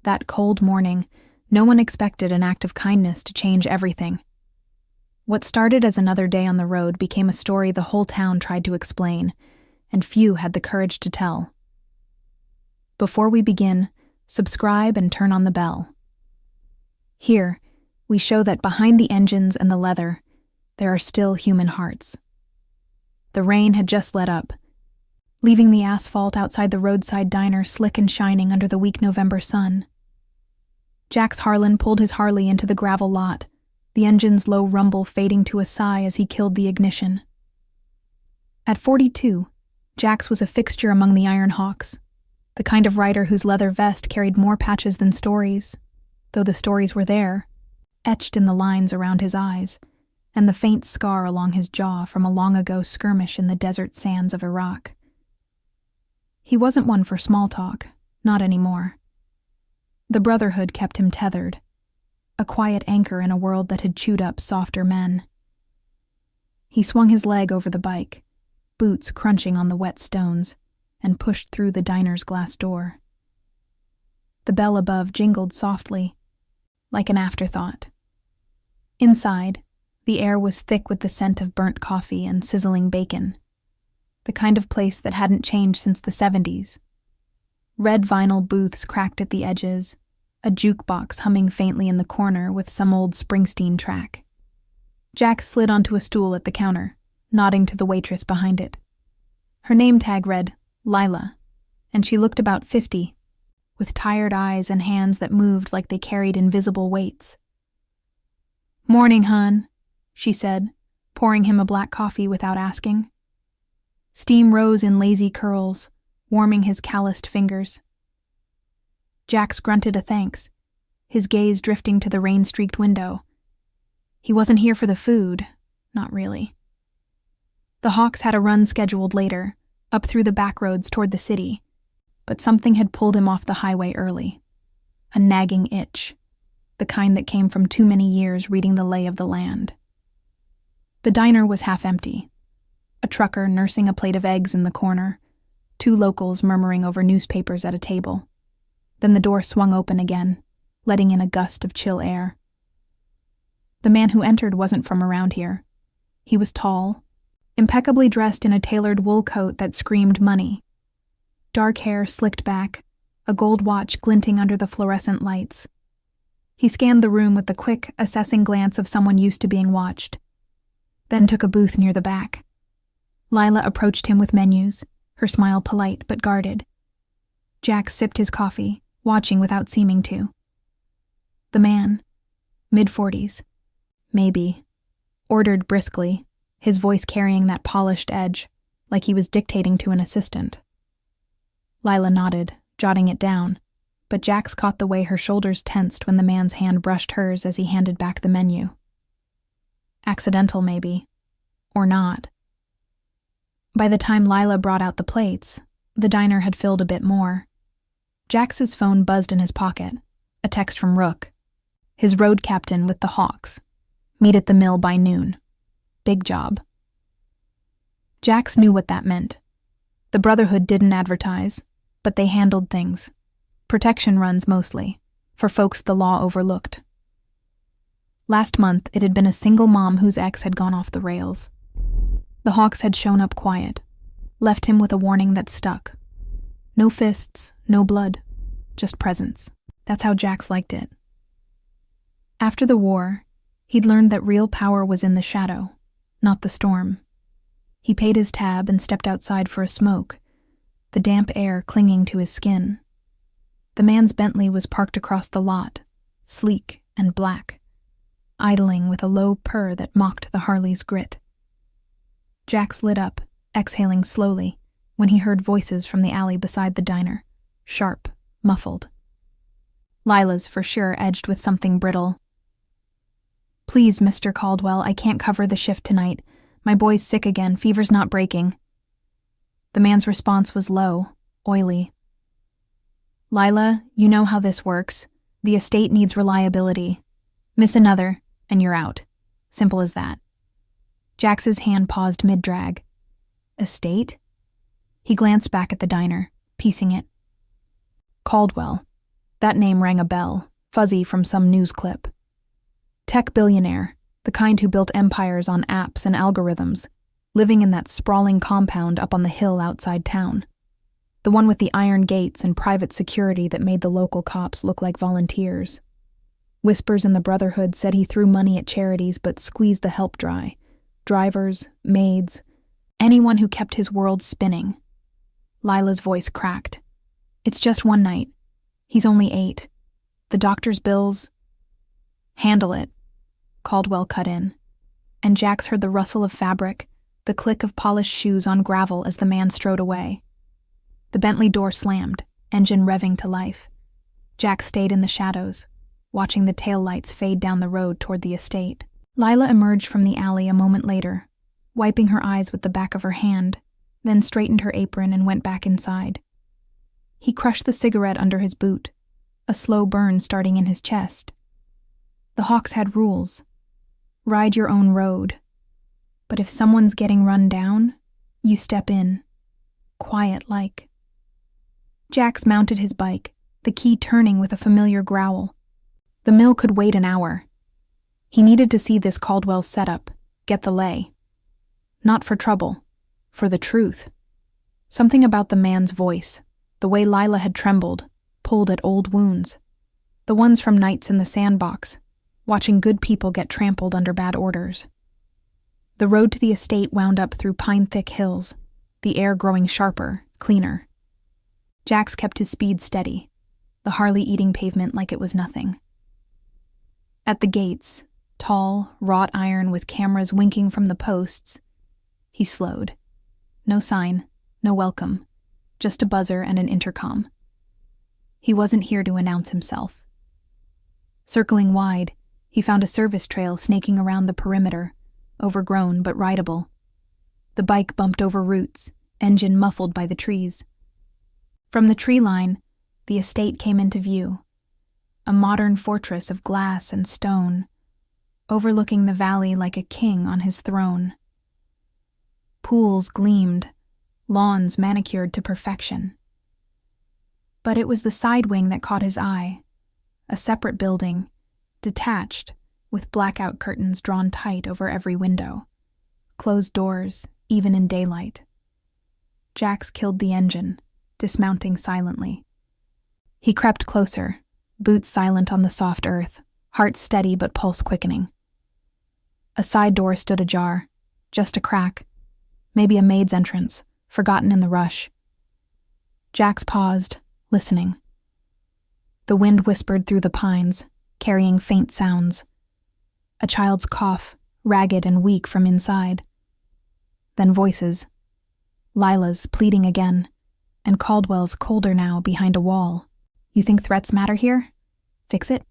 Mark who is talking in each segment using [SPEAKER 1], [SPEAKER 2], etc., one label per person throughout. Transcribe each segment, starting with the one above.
[SPEAKER 1] That cold morning, no one expected an act of kindness to change everything. What started as another day on the road became a story the whole town tried to explain, and few had the courage to tell. Before we begin, subscribe and turn on the bell. Here, we show that behind the engines and the leather, there are still human hearts. The rain had just let up, leaving the asphalt outside the roadside diner slick and shining under the weak November sun. Jax Harlan pulled his Harley into the gravel lot, the engine's low rumble fading to a sigh as he killed the ignition. At 42, Jax was a fixture among the Iron Hawks, the kind of writer whose leather vest carried more patches than stories, though the stories were there, etched in the lines around his eyes, and the faint scar along his jaw from a long-ago skirmish in the desert sands of Iraq. He wasn't one for small talk, not anymore. The brotherhood kept him tethered, a quiet anchor in a world that had chewed up softer men. He swung his leg over the bike, boots crunching on the wet stones, and pushed through the diner's glass door. The bell above jingled softly, like an afterthought. Inside, the air was thick with the scent of burnt coffee and sizzling bacon, the kind of place that hadn't changed since the 70s. Red vinyl booths cracked at the edges, a jukebox humming faintly in the corner with some old Springsteen track. Jax slid onto a stool at the counter, nodding to the waitress behind it. Her name tag read Lila, and she looked about 50, with tired eyes and hands that moved like they carried invisible weights. "Morning, hon," she said, pouring him a black coffee without asking. Steam rose in lazy curls, warming his calloused fingers. Jax grunted a thanks, his gaze drifting to the rain-streaked window. He wasn't here for the food, not really. The Hawks had a run scheduled later, up through the back roads toward the city, but something had pulled him off the highway early. A nagging itch, the kind that came from too many years reading the lay of the land. The diner was half empty. A trucker nursing a plate of eggs in the corner, 2 locals murmuring over newspapers at a table. Then the door swung open again, letting in a gust of chill air. The man who entered wasn't from around here. He was tall, impeccably dressed in a tailored wool coat that screamed money. Dark hair slicked back, a gold watch glinting under the fluorescent lights. He scanned the room with the quick, assessing glance of someone used to being watched, then took a booth near the back. Lila approached him with menus, her smile polite but guarded. Jax sipped his coffee, watching without seeming to. The man, mid-40s, maybe, ordered briskly, his voice carrying that polished edge, like he was dictating to an assistant. Lila nodded, jotting it down, but Jax caught the way her shoulders tensed when the man's hand brushed hers as he handed back the menu. Accidental, maybe. Or not. By the time Lila brought out the plates, the diner had filled a bit more. Jax's phone buzzed in his pocket, a text from Rook, his road captain with the Hawks. Meet at the mill by noon. Big job. Jax knew what that meant. The Brotherhood didn't advertise, but they handled things. Protection runs mostly, for folks the law overlooked. Last month, it had been a single mom whose ex had gone off the rails. The Hawks had shown up quiet, left him with a warning that stuck. No fists, no blood, just presence. That's how Jax liked it. After the war, he'd learned that real power was in the shadow, not the storm. He paid his tab and stepped outside for a smoke, the damp air clinging to his skin. The man's Bentley was parked across the lot, sleek and black, idling with a low purr that mocked the Harley's grit. Jax lit up, exhaling slowly, when he heard voices from the alley beside the diner, sharp, muffled. Lila's, for sure, edged with something brittle. "Please, Mr. Caldwell, I can't cover the shift tonight. My boy's sick again, fever's not breaking." The man's response was low, oily. "Lila, you know how this works. The estate needs reliability. Miss another, and you're out. Simple as that." Jax's hand paused mid-drag. Estate? He glanced back at the diner, piecing it. Caldwell, That name rang a bell, fuzzy from some news clip. Tech billionaire, the kind who built empires on apps and algorithms, living in that sprawling compound up on the hill outside town. The one with the iron gates and private security that made the local cops look like volunteers. Whispers in the Brotherhood said he threw money at charities but squeezed the help dry. Drivers, maids, anyone who kept his world spinning. Lila's voice cracked. It's just one night. He's only 8. The doctor's bills... Handle it, Caldwell cut in, and Jax heard the rustle of fabric, the click of polished shoes on gravel as the man strode away. The Bentley door slammed, engine revving to life. Jax stayed in the shadows, watching the taillights fade down the road toward the estate. Lila emerged from the alley a moment later, wiping her eyes with the back of her hand, then straightened her apron and went back inside. He crushed the cigarette under his boot, a slow burn starting in his chest. The Hawks had rules. Ride your own road. But if someone's getting run down, you step in. Quiet-like. Jax mounted his bike, the key turning with a familiar growl. The mill could wait an hour. He needed to see this Caldwell's setup, get the lay. Not for trouble, for the truth. Something about the man's voice, the way Lila had trembled, pulled at old wounds. The ones from nights in the sandbox, watching good people get trampled under bad orders. The road to the estate wound up through pine-thick hills, the air growing sharper, cleaner. Jax kept his speed steady, the Harley eating pavement like it was nothing. At the gates, tall, wrought iron with cameras winking from the posts, he slowed. No sign, no welcome, just a buzzer and an intercom. He wasn't here to announce himself. Circling wide, he found a service trail snaking around the perimeter, overgrown but rideable. The bike bumped over roots, engine muffled by the trees. From the tree line, the estate came into view, a modern fortress of glass and stone, overlooking the valley like a king on his throne. Pools gleamed, lawns manicured to perfection. But it was the side wing that caught his eye, a separate building, detached, with blackout curtains drawn tight over every window. Closed doors, even in daylight. Jax killed the engine, dismounting silently. He crept closer, boots silent on the soft earth, heart steady but pulse quickening. A side door stood ajar, just a crack, maybe a maid's entrance, forgotten in the rush. Jax paused, listening. The wind whispered through the pines, carrying faint sounds. A child's cough, ragged and weak from inside. Then voices. Lila's pleading again, and Caldwell's colder now behind a wall. You think threats matter here? Fix it,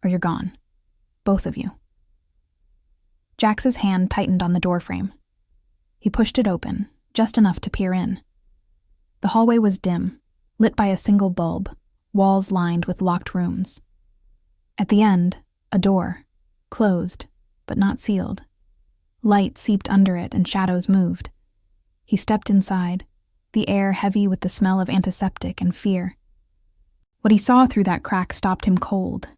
[SPEAKER 1] or you're gone. Both of you. Jax's hand tightened on the doorframe. He pushed it open, just enough to peer in. The hallway was dim, lit by a single bulb, walls lined with locked rooms. At the end, a door, closed, but not sealed. Light seeped under it and shadows moved. He stepped inside, the air heavy with the smell of antiseptic and fear. What he saw through that crack stopped him cold.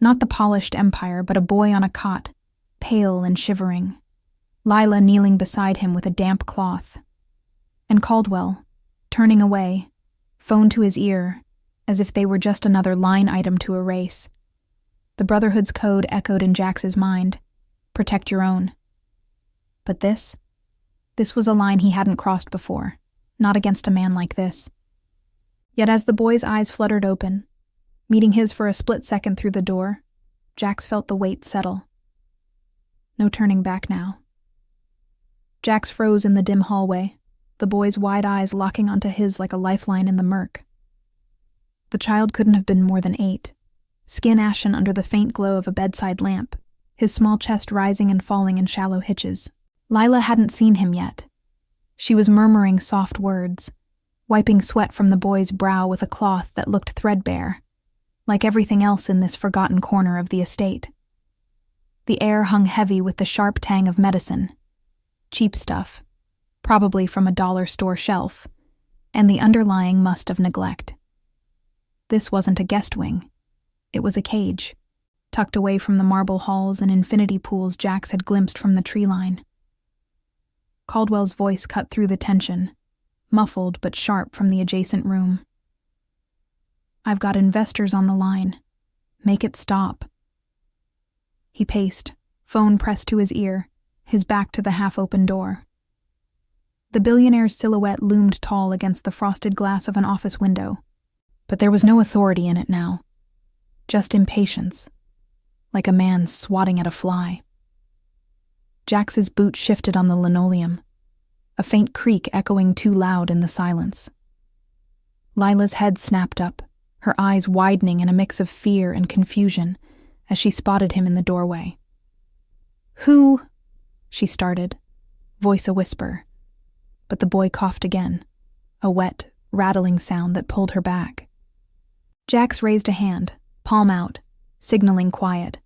[SPEAKER 1] Not the polished empire, but a boy on a cot, pale and shivering. Lila kneeling beside him with a damp cloth. And Caldwell, turning away, phone to his ear, as if they were just another line item to erase. The Brotherhood's code echoed in Jax's mind. Protect your own. But this was a line he hadn't crossed before, not against a man like this. Yet as the boy's eyes fluttered open, meeting his for a split second through the door, Jax felt the weight settle. No turning back now. Jax froze in the dim hallway, the boy's wide eyes locking onto his like a lifeline in the murk. The child couldn't have been more than 8, skin ashen under the faint glow of a bedside lamp, his small chest rising and falling in shallow hitches. Lila hadn't seen him yet. She was murmuring soft words, wiping sweat from the boy's brow with a cloth that looked threadbare, like everything else in this forgotten corner of the estate. The air hung heavy with the sharp tang of medicine, cheap stuff, probably from a dollar store shelf, and the underlying must of neglect. This wasn't a guest wing. It was a cage, tucked away from the marble halls and infinity pools Jax had glimpsed from the tree line. Caldwell's voice cut through the tension, muffled but sharp from the adjacent room. "I've got investors on the line. Make it stop." He paced, phone pressed to his ear, his back to the half-open door. The billionaire's silhouette loomed tall against the frosted glass of an office window, but there was no authority in it now. Just impatience, like a man swatting at a fly. Jax's boot shifted on the linoleum, a faint creak echoing too loud in the silence. Lila's head snapped up, her eyes widening in a mix of fear and confusion as she spotted him in the doorway. "Who?" she started, voice a whisper. But the boy coughed again, a wet, rattling sound that pulled her back. Jax raised a hand, palm out, signaling quiet.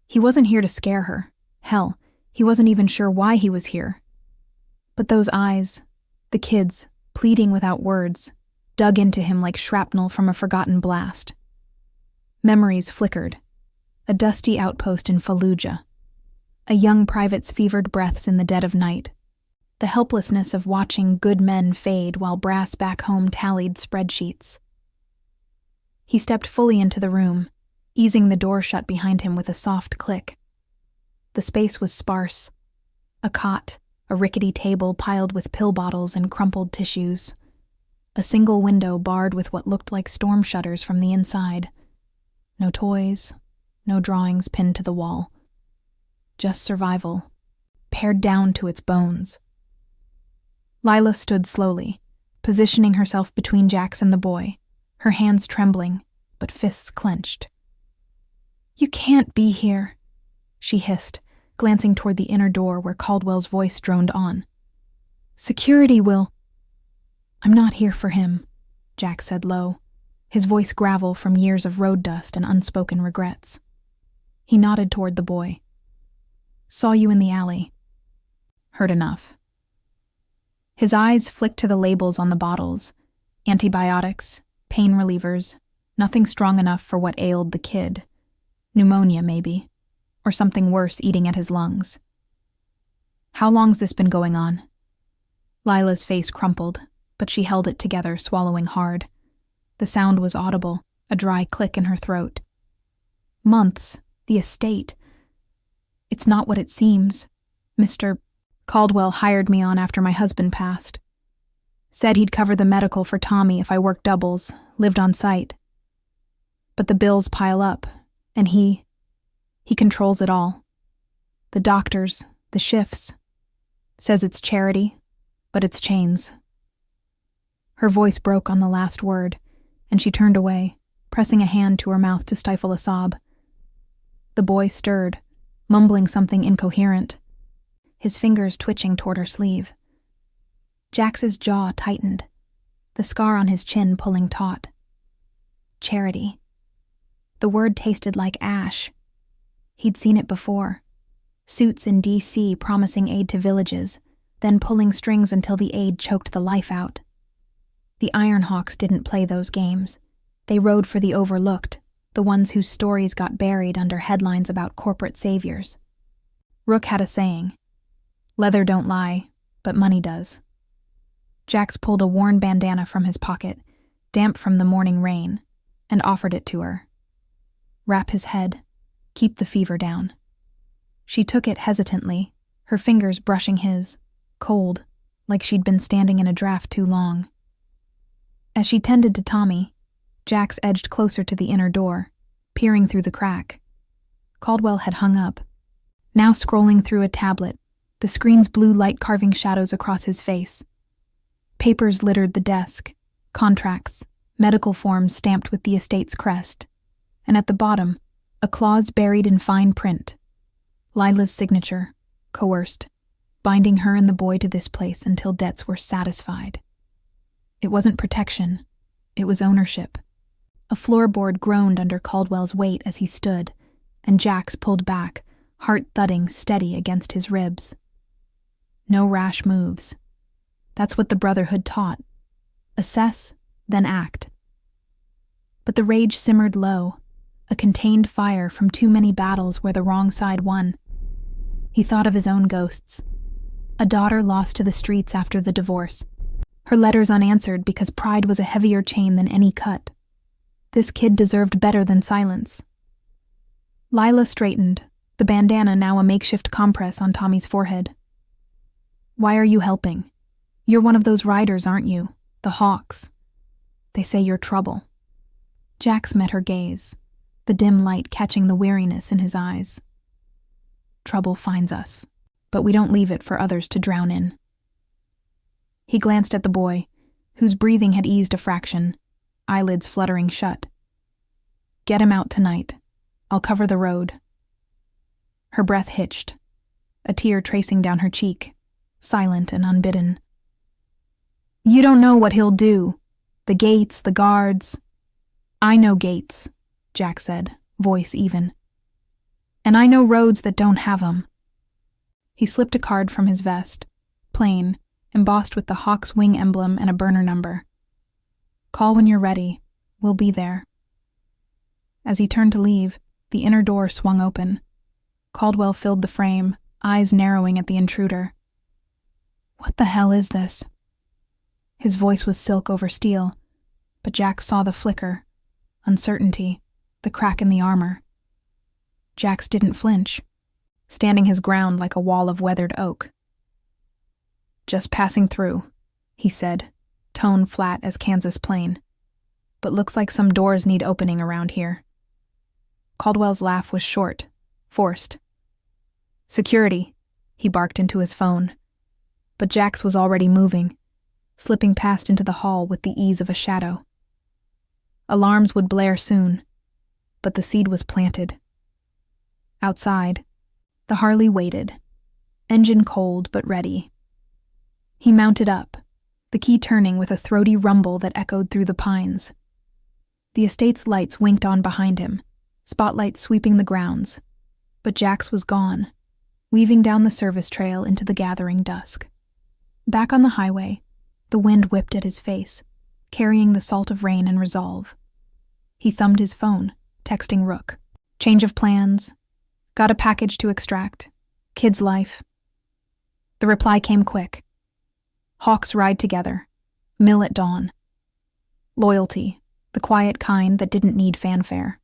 [SPEAKER 1] He wasn't here to scare her. Hell, he wasn't even sure why he was here. But those eyes, the kids, pleading without words, dug into him like shrapnel from a forgotten blast. Memories flickered. A dusty outpost in Fallujah. A young private's fevered breaths in the dead of night. The helplessness of watching good men fade while brass back home tallied spreadsheets. He stepped fully into the room, easing the door shut behind him with a soft click. The space was sparse. A cot, a rickety table piled with pill bottles and crumpled tissues. A single window barred with what looked like storm shutters from the inside. No toys, no drawings pinned to the wall. Just survival, pared down to its bones. Lila stood slowly, positioning herself between Jax and the boy, her hands trembling, but fists clenched. "You can't be here," she hissed, glancing toward the inner door where Caldwell's voice droned on. "Security will—" "I'm not here for him," Jax said low, his voice gravel from years of road dust and unspoken regrets. He nodded toward the boy. "Saw you in the alley. Heard enough." His eyes flicked to the labels on the bottles. Antibiotics, pain relievers, nothing strong enough for what ailed the kid. Pneumonia, maybe, or something worse eating at his lungs. "How long's this been going on?" Lila's face crumpled, but she held it together, swallowing hard. The sound was audible, a dry click in her throat. "Months, the estate. It's not what it seems. Mr. Caldwell hired me on after my husband passed. Said he'd cover the medical for Tommy if I worked doubles, lived on site. But the bills pile up, and he controls it all. The doctors, the shifts. Says it's charity, but it's chains." Her voice broke on the last word, and she turned away, pressing a hand to her mouth to stifle a sob. The boy stirred, mumbling something incoherent, his fingers twitching toward her sleeve. Jax's jaw tightened, the scar on his chin pulling taut. Charity. The word tasted like ash. He'd seen it before. Suits in D.C. promising aid to villages, then pulling strings until the aid choked the life out. The Ironhawks didn't play those games. They rode for the overlooked, the ones whose stories got buried under headlines about corporate saviors. Rook had a saying, "Leather don't lie, but money does." Jax pulled a worn bandana from his pocket, damp from the morning rain, and offered it to her. "Wrap his head. Keep the fever down." She took it hesitantly, her fingers brushing his, cold, like she'd been standing in a draft too long. As she tended to Tommy, Jax edged closer to the inner door, peering through the crack. Caldwell had hung up, now scrolling through a tablet, the screen's blue light carving shadows across his face. Papers littered the desk, contracts, medical forms stamped with the estate's crest, and at the bottom, a clause buried in fine print. Lila's signature, coerced, binding her and the boy to this place until debts were satisfied. It wasn't protection, it was ownership. A floorboard groaned under Caldwell's weight as he stood, and Jax pulled back, heart thudding steady against his ribs. No rash moves. That's what the Brotherhood taught. Assess, then act. But the rage simmered low, a contained fire from too many battles where the wrong side won. He thought of his own ghosts. A daughter lost to the streets after the divorce. Her letters unanswered because pride was a heavier chain than any cut. This kid deserved better than silence. Lila straightened, the bandana now a makeshift compress on Tommy's forehead. "Why are you helping? You're one of those riders, aren't you? The Hawks. They say you're trouble." Jax met her gaze, the dim light catching the weariness in his eyes. "Trouble finds us, but we don't leave it for others to drown in." He glanced at the boy, whose breathing had eased a fraction, eyelids fluttering shut. "Get him out tonight. I'll cover the road." Her breath hitched, a tear tracing down her cheek, silent and unbidden. "You don't know what he'll do. The gates, the guards." "I know gates," Jack said, voice even. "And I know roads that don't have 'em." He slipped a card from his vest, plain, embossed with the Hawk's wing emblem and a burner number. "Call when you're ready. We'll be there." As he turned to leave, the inner door swung open. Caldwell filled the frame, eyes narrowing at the intruder. "What the hell is this?" His voice was silk over steel, but Jack saw the flicker, uncertainty, the crack in the armor. Jax didn't flinch, standing his ground like a wall of weathered oak. "Just passing through," he said, tone flat as Kansas plain. "But looks like some doors need opening around here." Caldwell's laugh was short, forced. "Security," he barked into his phone. But Jax was already moving, slipping past into the hall with the ease of a shadow. Alarms would blare soon, but the seed was planted. Outside, the Harley waited, engine cold but ready. He mounted up, the key turning with a throaty rumble that echoed through the pines. The estate's lights winked on behind him, spotlights sweeping the grounds, but Jax was gone, weaving down the service trail into the gathering dusk. Back on the highway, the wind whipped at his face, carrying the salt of rain and resolve. He thumbed his phone, texting Rook. "Change of plans. Got a package to extract. Kid's life." The reply came quick. "Hawks ride together. Mill at dawn." Loyalty, the quiet kind that didn't need fanfare.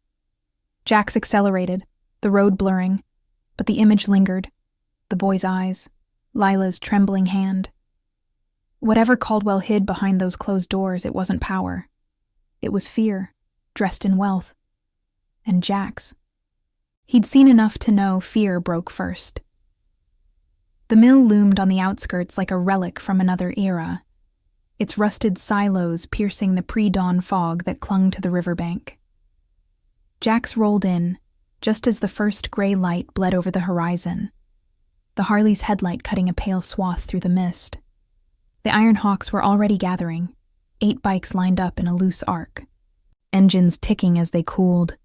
[SPEAKER 1] Jax accelerated, the road blurring, but the image lingered. The boy's eyes, Lila's trembling hand. Whatever Caldwell hid behind those closed doors, it wasn't power. It was fear, dressed in wealth. And Jax. He'd seen enough to know fear broke first. The mill loomed on the outskirts like a relic from another era, its rusted silos piercing the pre-dawn fog that clung to the riverbank. Jax rolled in, just as the first gray light bled over the horizon, the Harley's headlight cutting a pale swath through the mist. The Iron Hawks were already gathering, 8 bikes lined up in a loose arc, engines ticking as they cooled,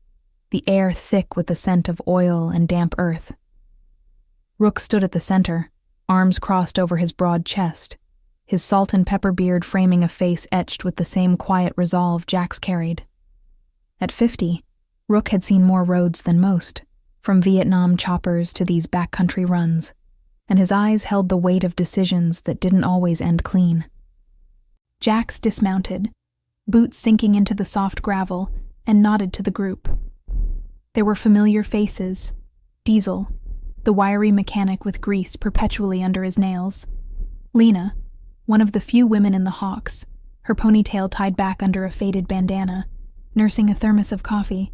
[SPEAKER 1] the air thick with the scent of oil and damp earth. Rook stood at the center, arms crossed over his broad chest, his salt and pepper beard framing a face etched with the same quiet resolve Jax carried. At 50, Rook had seen more roads than most, from Vietnam choppers to these backcountry runs, and his eyes held the weight of decisions that didn't always end clean. Jax dismounted, boots sinking into the soft gravel, and nodded to the group. There were familiar faces: Diesel, the wiry mechanic with grease perpetually under his nails; Lena, one of the few women in the Hawks, her ponytail tied back under a faded bandana, nursing a thermos of coffee;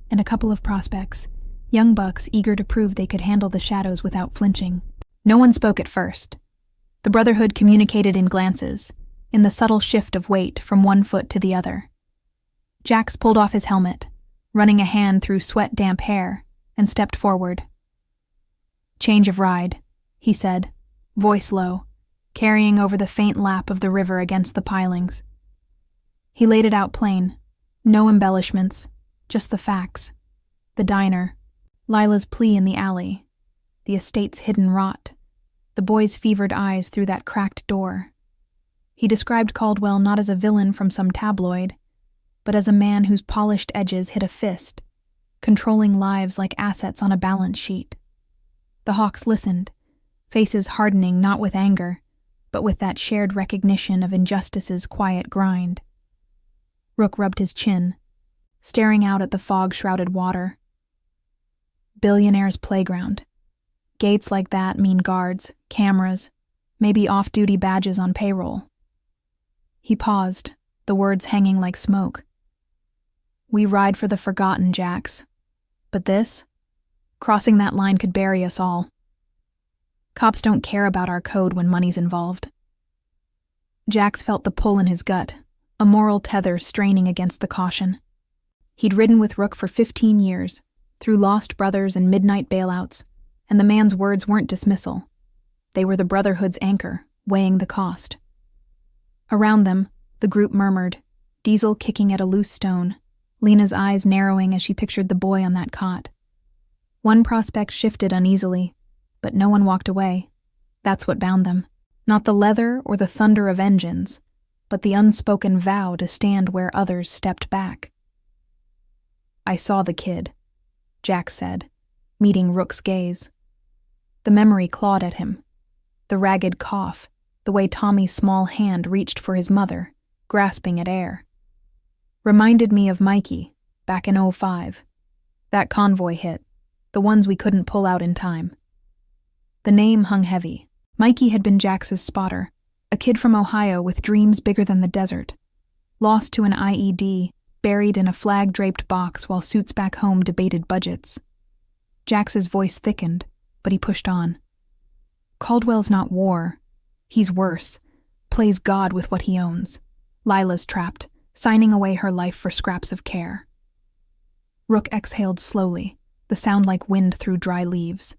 [SPEAKER 1] and a couple of prospects, young bucks eager to prove they could handle the shadows without flinching. No one spoke at first. The Brotherhood communicated in glances, in the subtle shift of weight from one foot to the other. Jax pulled off his helmet, running a hand through sweat-damp hair, and stepped forward. "Change of ride," he said, voice low, carrying over the faint lap of the river against the pilings. He laid it out plain, no embellishments, just the facts. The diner, Lila's plea in the alley, the estate's hidden rot, the boy's fevered eyes through that cracked door. He described Caldwell not as a villain from some tabloid, but as a man whose polished edges hit a fist, controlling lives like assets on a balance sheet. The Hawks listened, faces hardening not with anger, but with that shared recognition of injustice's quiet grind. Rook rubbed his chin, staring out at the fog-shrouded water. Billionaire's playground. Gates like that mean guards, cameras, maybe off-duty badges on payroll. He paused, the words hanging like smoke. We ride for the forgotten, Jax. But this? Crossing that line could bury us all. Cops don't care about our code when money's involved. Jax felt the pull in his gut, a moral tether straining against the caution. He'd ridden with Rook for 15 years, through lost brothers and midnight bailouts, and the man's words weren't dismissal. They were the Brotherhood's anchor, weighing the cost. Around them, the group murmured, Diesel kicking at a loose stone, Lena's eyes narrowing as she pictured the boy on that cot. One prospect shifted uneasily, but no one walked away. That's what bound them. Not the leather or the thunder of engines, but the unspoken vow to stand where others stepped back. I saw the kid, Jax said, meeting Rook's gaze. The memory clawed at him. The ragged cough, the way Tommy's small hand reached for his mother, grasping at air. Reminded me of Mikey, back in 2005. That convoy hit, the ones we couldn't pull out in time. The name hung heavy. Mikey had been Jax's spotter, a kid from Ohio with dreams bigger than the desert. Lost to an IED, buried in a flag-draped box while suits back home debated budgets. Jax's voice thickened, but he pushed on. Caldwell's not war. He's worse. Plays God with what he owns. Lila's trapped, signing away her life for scraps of care. Rook exhaled slowly, the sound like wind through dry leaves.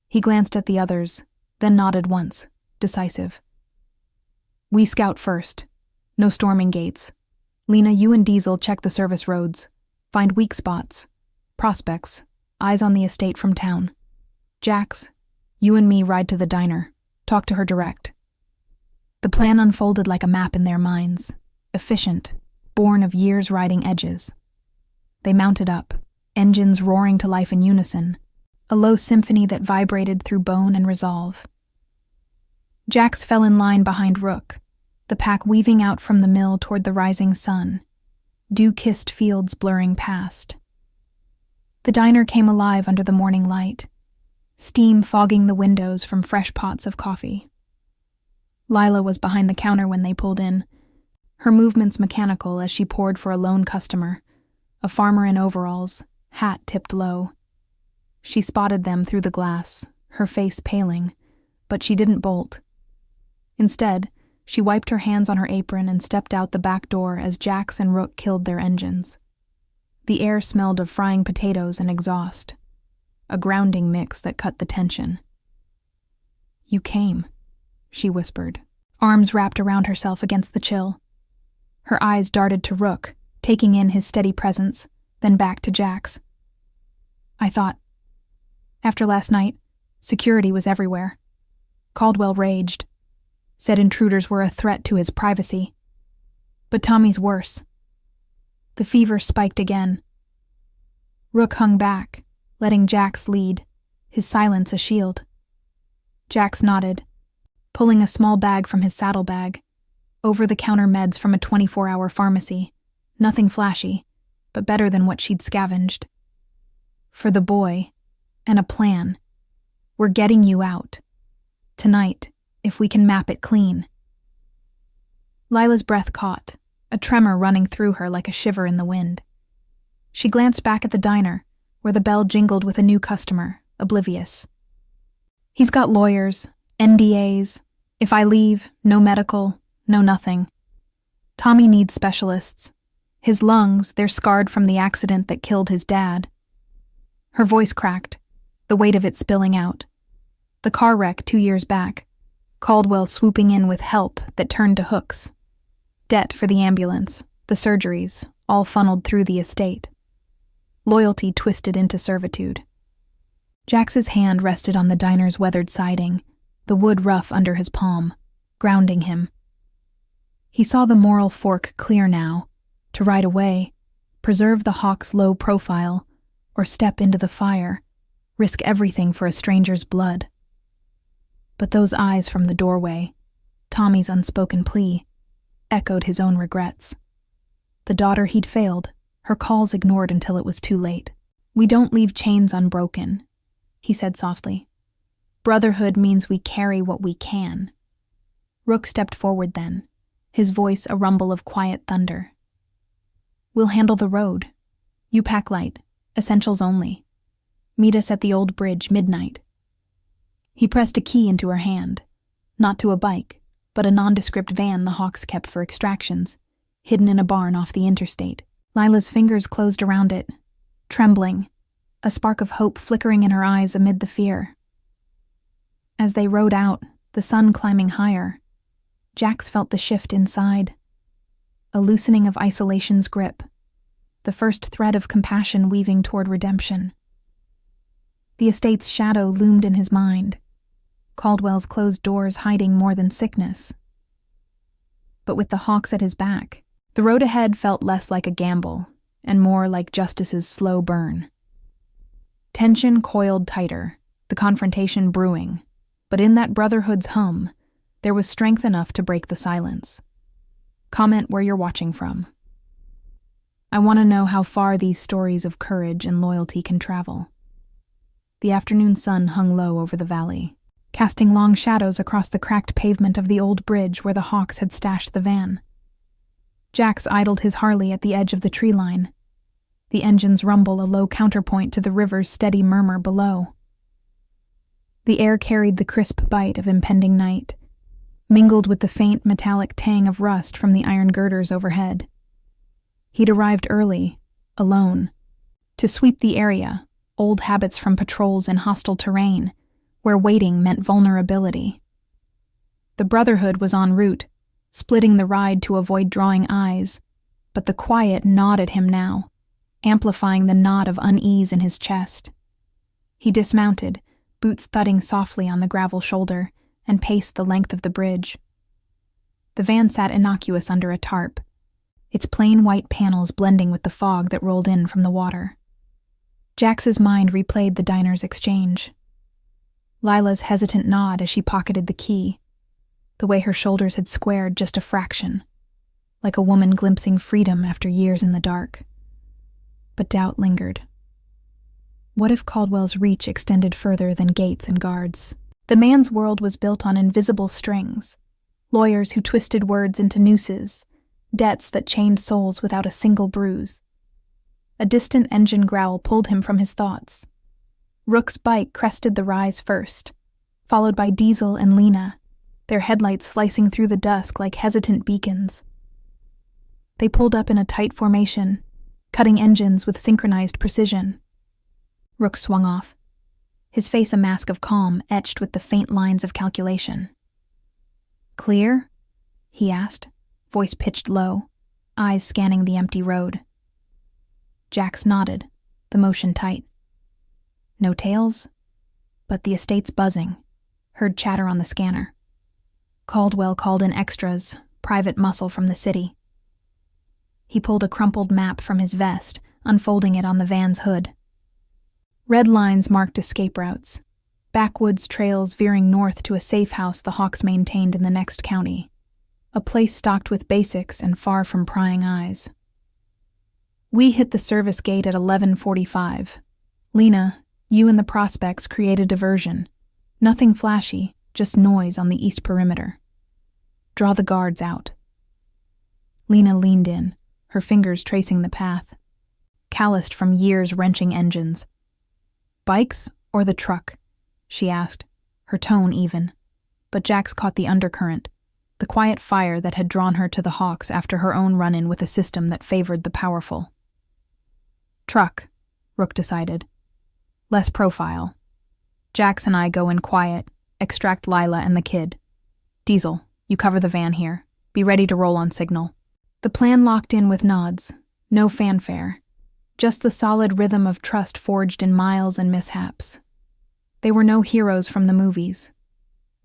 [SPEAKER 1] He glanced at the others, then nodded once, decisive. We scout first. No storming gates. Lena, you and Diesel check the service roads. Find weak spots. Prospects. Eyes on the estate from town. Jax, you and me ride to the diner. Talk to her direct. The plan unfolded like a map in their minds. Efficient, born of years riding edges. They mounted up, engines roaring to life in unison, a low symphony that vibrated through bone and resolve. Jax fell in line behind Rook, the pack weaving out from the mill toward the rising sun, dew-kissed fields blurring past. The diner came alive under the morning light, steam fogging the windows from fresh pots of coffee. Lila was behind the counter when they pulled in, her movements mechanical as she poured for a lone customer, a farmer in overalls, hat tipped low. She spotted them through the glass, her face paling, but she didn't bolt. Instead, she wiped her hands on her apron and stepped out the back door as Jax and Rook killed their engines. The air smelled of frying potatoes and exhaust, a grounding mix that cut the tension. You came, she whispered, arms wrapped around herself against the chill. Her eyes darted to Rook, taking in his steady presence, then back to Jax. I thought, after last night, security was everywhere. Caldwell raged, said intruders were a threat to his privacy. But Tommy's worse. The fever spiked again. Rook hung back, letting Jax lead, his silence a shield. Jax nodded, pulling a small bag from his saddlebag, over-the-counter meds from a 24-hour pharmacy. Nothing flashy, but better than what she'd scavenged. For the boy, and a plan. We're getting you out. Tonight, if we can map it clean. Lila's breath caught, a tremor running through her like a shiver in the wind. She glanced back at the diner, where the bell jingled with a new customer, oblivious. He's got lawyers, NDAs. If I leave, no medical, no nothing. Tommy needs specialists. His lungs, they're scarred from the accident that killed his dad. Her voice cracked, the weight of it spilling out. The car wreck 2 years back. Caldwell swooping in with help that turned to hooks. Debt for the ambulance, the surgeries, all funneled through the estate. Loyalty twisted into servitude. Jax's hand rested on the diner's weathered siding, the wood rough under his palm, grounding him. He saw the moral fork clear now, To ride away, preserve the hawk's low profile, or step into the fire, risk everything for a stranger's blood. But those eyes from the doorway, Tommy's unspoken plea, echoed his own regrets. The daughter he'd failed, her calls ignored until it was too late. "We don't leave chains unbroken," he said softly. "Brotherhood means we carry what we can." Rook stepped forward then, his voice a rumble of quiet thunder. "We'll handle the road. You pack light, essentials only. Meet us at the old bridge, midnight." He pressed a key into her hand, not to a bike, but a nondescript van the Hawks kept for extractions, hidden in a barn off the interstate. Lila's fingers closed around it, trembling, a spark of hope flickering in her eyes amid the fear. As they rode out, the sun climbing higher, Jax felt the shift inside. A loosening of isolation's grip, the first thread of compassion weaving toward redemption. The estate's shadow loomed in his mind, Caldwell's closed doors hiding more than sickness. But with the Hawks at his back, the road ahead felt less like a gamble and more like justice's slow burn. Tension coiled tighter, the confrontation brewing, but in that brotherhood's hum, there was strength enough to break the silence. Comment where you're watching from. I want to know how far these stories of courage and loyalty can travel. The afternoon sun hung low over the valley, casting long shadows across the cracked pavement of the old bridge where the Hawks had stashed the van. Jax idled his Harley at the edge of the tree line, the engine's rumble a low counterpoint to the river's steady murmur below. The air carried the crisp bite of impending night, mingled with the faint metallic tang of rust from the iron girders overhead. He'd arrived early, alone, to sweep the area, old habits from patrols in hostile terrain, where waiting meant vulnerability. The Brotherhood was en route, splitting the ride to avoid drawing eyes, but the quiet gnawed at him now, amplifying the knot of unease in his chest. He dismounted, boots thudding softly on the gravel shoulder, and paced the length of the bridge. The van sat innocuous under a tarp, its plain white panels blending with the fog that rolled in from the water. Jax's mind replayed the diner's exchange. Lila's hesitant nod as she pocketed the key, the way her shoulders had squared just a fraction, like a woman glimpsing freedom after years in the dark. But doubt lingered. What if Caldwell's reach extended further than gates and guards? The man's world was built on invisible strings, lawyers who twisted words into nooses, debts that chained souls without a single bruise. A distant engine growl pulled him from his thoughts. Rook's bike crested the rise first, followed by Diesel and Lena, their headlights slicing through the dusk like hesitant beacons. They pulled up in a tight formation, cutting engines with synchronized precision. Rook swung off, his face a mask of calm etched with the faint lines of calculation. "Clear?" he asked, voice pitched low, eyes scanning the empty road. Jax nodded, the motion tight. No tails, but the estate's buzzing, heard chatter on the scanner. Caldwell called in extras, private muscle from the city. He pulled a crumpled map from his vest, unfolding it on the van's hood. Red lines marked escape routes, backwoods trails veering north to a safe house the Hawks maintained in the next county, a place stocked with basics and far from prying eyes. "We hit the service gate at 11:45. Lena, you and the prospects create a diversion. Nothing flashy, just noise on the east perimeter. Draw the guards out." Lena leaned in, her fingers tracing the path, calloused from years wrenching engines. "Bikes or the truck?" she asked, her tone even. But Jax caught the undercurrent, the quiet fire that had drawn her to the Hawks after her own run-in with a system that favored the powerful. "Truck," Rook decided. "Less profile. Jax and I go in quiet, extract Lila and the kid. Diesel, you cover the van here. Be ready to roll on signal." The plan locked in with nods, no fanfare, just the solid rhythm of trust forged in miles and mishaps. They were no heroes from the movies.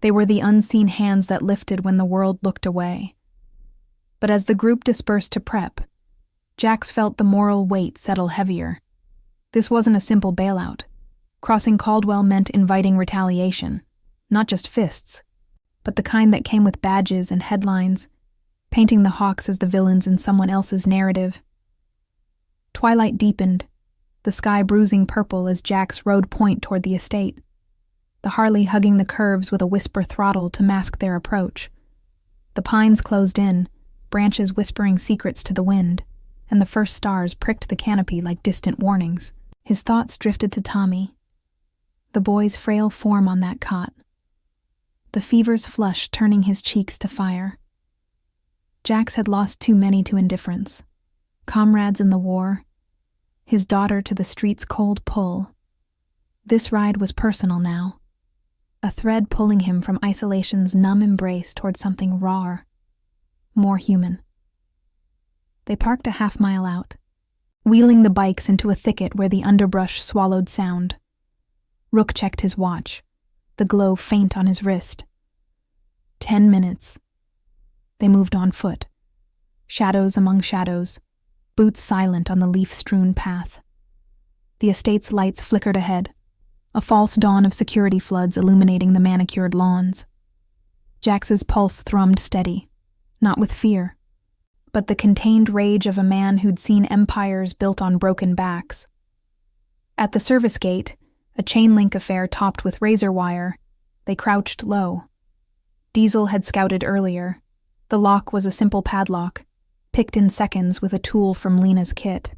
[SPEAKER 1] They were the unseen hands that lifted when the world looked away. But as the group dispersed to prep, Jax felt the moral weight settle heavier. This wasn't a simple bailout. Crossing Caldwell meant inviting retaliation, not just fists, but the kind that came with badges and headlines, painting the Hawks as the villains in someone else's narrative. Twilight deepened, the sky bruising purple as Jax rode point toward the estate, the Harley hugging the curves with a whisper throttle to mask their approach. The pines closed in, branches whispering secrets to the wind, and the first stars pricked the canopy like distant warnings. His thoughts drifted to Tommy, the boy's frail form on that cot, the fever's flush turning his cheeks to fire. Jax had lost too many to indifference. Comrades in the war, his daughter to the street's cold pull. This ride was personal now, a thread pulling him from isolation's numb embrace toward something rawer, more human. They parked a half-mile out, wheeling the bikes into a thicket where the underbrush swallowed sound. Rook checked his watch, the glow faint on his wrist. 10 minutes. They moved on foot, shadows among shadows, boots silent on the leaf-strewn path. The estate's lights flickered ahead, a false dawn of security floods illuminating the manicured lawns. Jax's pulse thrummed steady, not with fear, but the contained rage of a man who'd seen empires built on broken backs. At the service gate, a chain-link affair topped with razor wire, they crouched low. Diesel had scouted earlier. The lock was a simple padlock, picked in seconds with a tool from Lena's kit.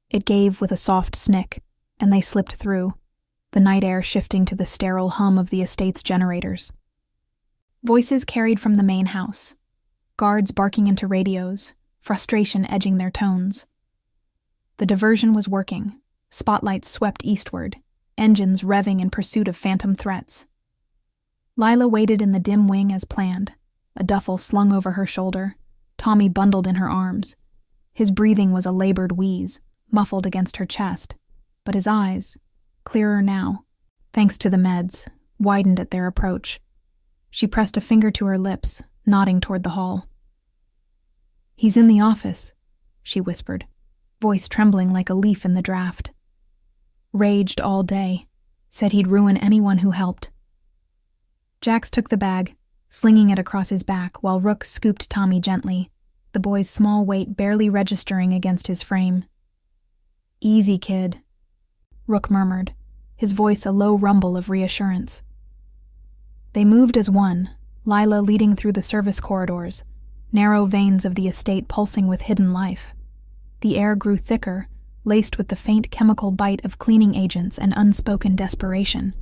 [SPEAKER 1] It gave with a soft snick, and they slipped through, the night air shifting to the sterile hum of the estate's generators. Voices carried from the main house, guards barking into radios, frustration edging their tones. The diversion was working, spotlights swept eastward, engines revving in pursuit of phantom threats. Lila waited in the dim wing as planned, a duffel slung over her shoulder, Tommy bundled in her arms. His breathing was a labored wheeze, muffled against her chest, but his eyes, clearer now, thanks to the meds, widened at their approach. She pressed a finger to her lips, nodding toward the hall. "He's in the office," she whispered, voice trembling like a leaf in the draft. "Raged all day, said he'd ruin anyone who helped." Jax took the bag, slinging it across his back while Rook scooped Tommy gently, the boy's small weight barely registering against his frame. "Easy, kid," Rook murmured, his voice a low rumble of reassurance. They moved as one, Lila leading through the service corridors, narrow veins of the estate pulsing with hidden life. The air grew thicker, laced with the faint chemical bite of cleaning agents and unspoken desperation.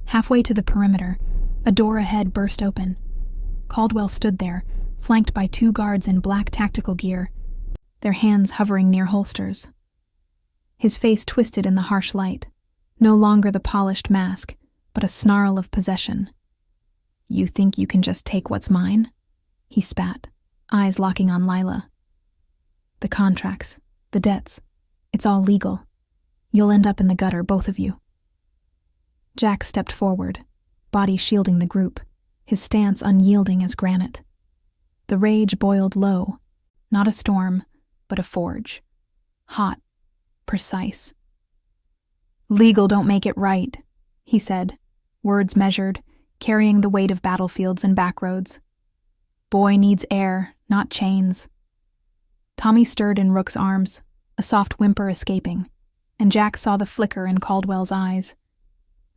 [SPEAKER 1] Halfway to the perimeter, a door ahead burst open. Caldwell stood there, flanked by 2 guards in black tactical gear, their hands hovering near holsters. His face twisted in the harsh light, no longer the polished mask, but a snarl of possession. "You think you can just take what's mine?" he spat, eyes locking on Lila. "The contracts, the debts, it's all legal. You'll end up in the gutter, both of you." Jax stepped forward, body shielding the group, his stance unyielding as granite. The rage boiled low, not a storm, but a forge. Hot, precise. "Legal don't make it right," he said, words measured, carrying the weight of battlefields and backroads. "Boy needs air, not chains." Tommy stirred in Rook's arms, a soft whimper escaping, and Jax saw the flicker in Caldwell's eyes.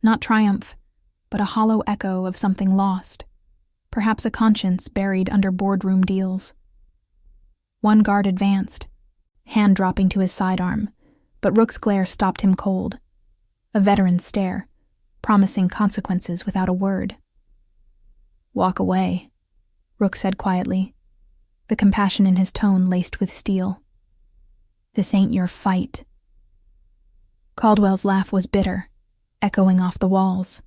[SPEAKER 1] Not triumph, but a hollow echo of something lost, perhaps a conscience buried under boardroom deals. One guard advanced, hand dropping to his sidearm, but Rook's glare stopped him cold. A veteran's stare, promising consequences without a word. "Walk away," Rook said quietly, the compassion in his tone laced with steel. "This ain't your fight." Caldwell's laugh was bitter, echoing off the walls.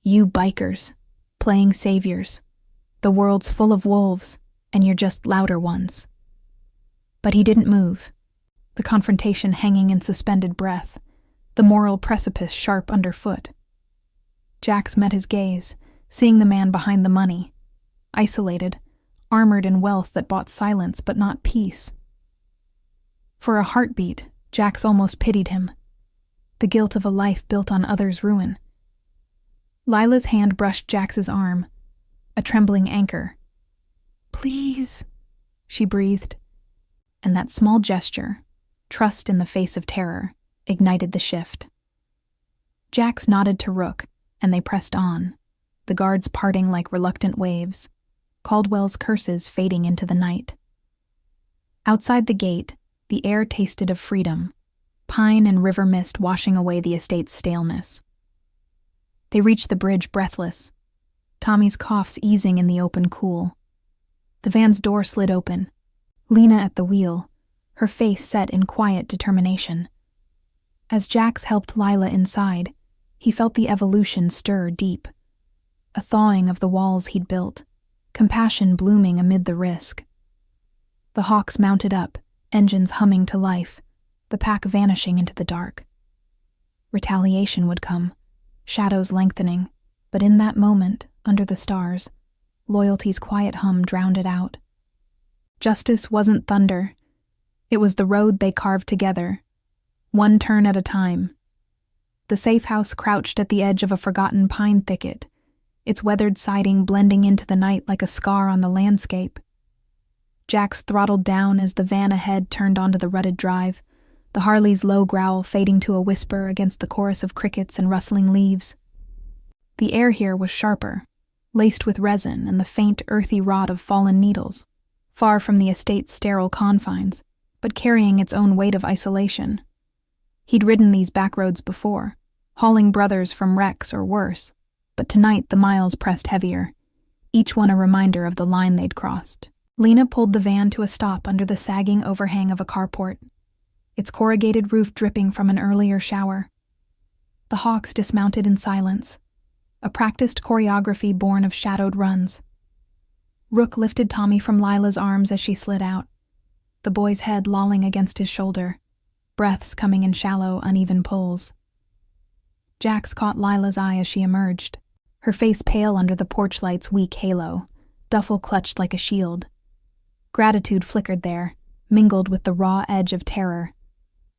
[SPEAKER 1] "You bikers, playing saviors. The world's full of wolves, and you're just louder ones." But he didn't move, the confrontation hanging in suspended breath, the moral precipice sharp underfoot. Jax met his gaze, seeing the man behind the money, isolated, armored in wealth that bought silence but not peace. For a heartbeat, Jax almost pitied him. The guilt of a life built on others' ruin. Lila's hand brushed Jax's arm, a trembling anchor. "Please," she breathed. And that small gesture, trust in the face of terror, ignited the shift. Jax nodded to Rook, and they pressed on, the guards parting like reluctant waves, Caldwell's curses fading into the night. Outside the gate, the air tasted of freedom, pine and river mist washing away the estate's staleness. They reached the bridge breathless, Tommy's coughs easing in the open cool. The van's door slid open, Lena at the wheel, her face set in quiet determination. As Jax helped Lila inside, he felt the evolution stir deep. A thawing of the walls he'd built, compassion blooming amid the risk. The Hawks mounted up, engines humming to life, the pack vanishing into the dark. Retaliation would come, shadows lengthening, but in that moment, under the stars, loyalty's quiet hum drowned it out. Justice wasn't thunder. It was the road they carved together, one turn at a time. The safe house crouched at the edge of a forgotten pine thicket, its weathered siding blending into the night like a scar on the landscape. Jax throttled down as the van ahead turned onto the rutted drive, the Harley's low growl fading to a whisper against the chorus of crickets and rustling leaves. The air here was sharper, laced with resin and the faint, earthy rot of fallen needles, far from the estate's sterile confines, but carrying its own weight of isolation. He'd ridden these back roads before, hauling brothers from wrecks or worse, but tonight the miles pressed heavier, each one a reminder of the line they'd crossed. Lena pulled the van to a stop under the sagging overhang of a carport, its corrugated roof dripping from an earlier shower. The Hawks dismounted in silence, a practiced choreography born of shadowed runs. Rook lifted Tommy from Lila's arms as she slid out, the boy's head lolling against his shoulder, breaths coming in shallow, uneven pulls. Jax caught Lila's eye as she emerged, her face pale under the porch light's weak halo, duffel clutched like a shield. Gratitude flickered there, mingled with the raw edge of terror,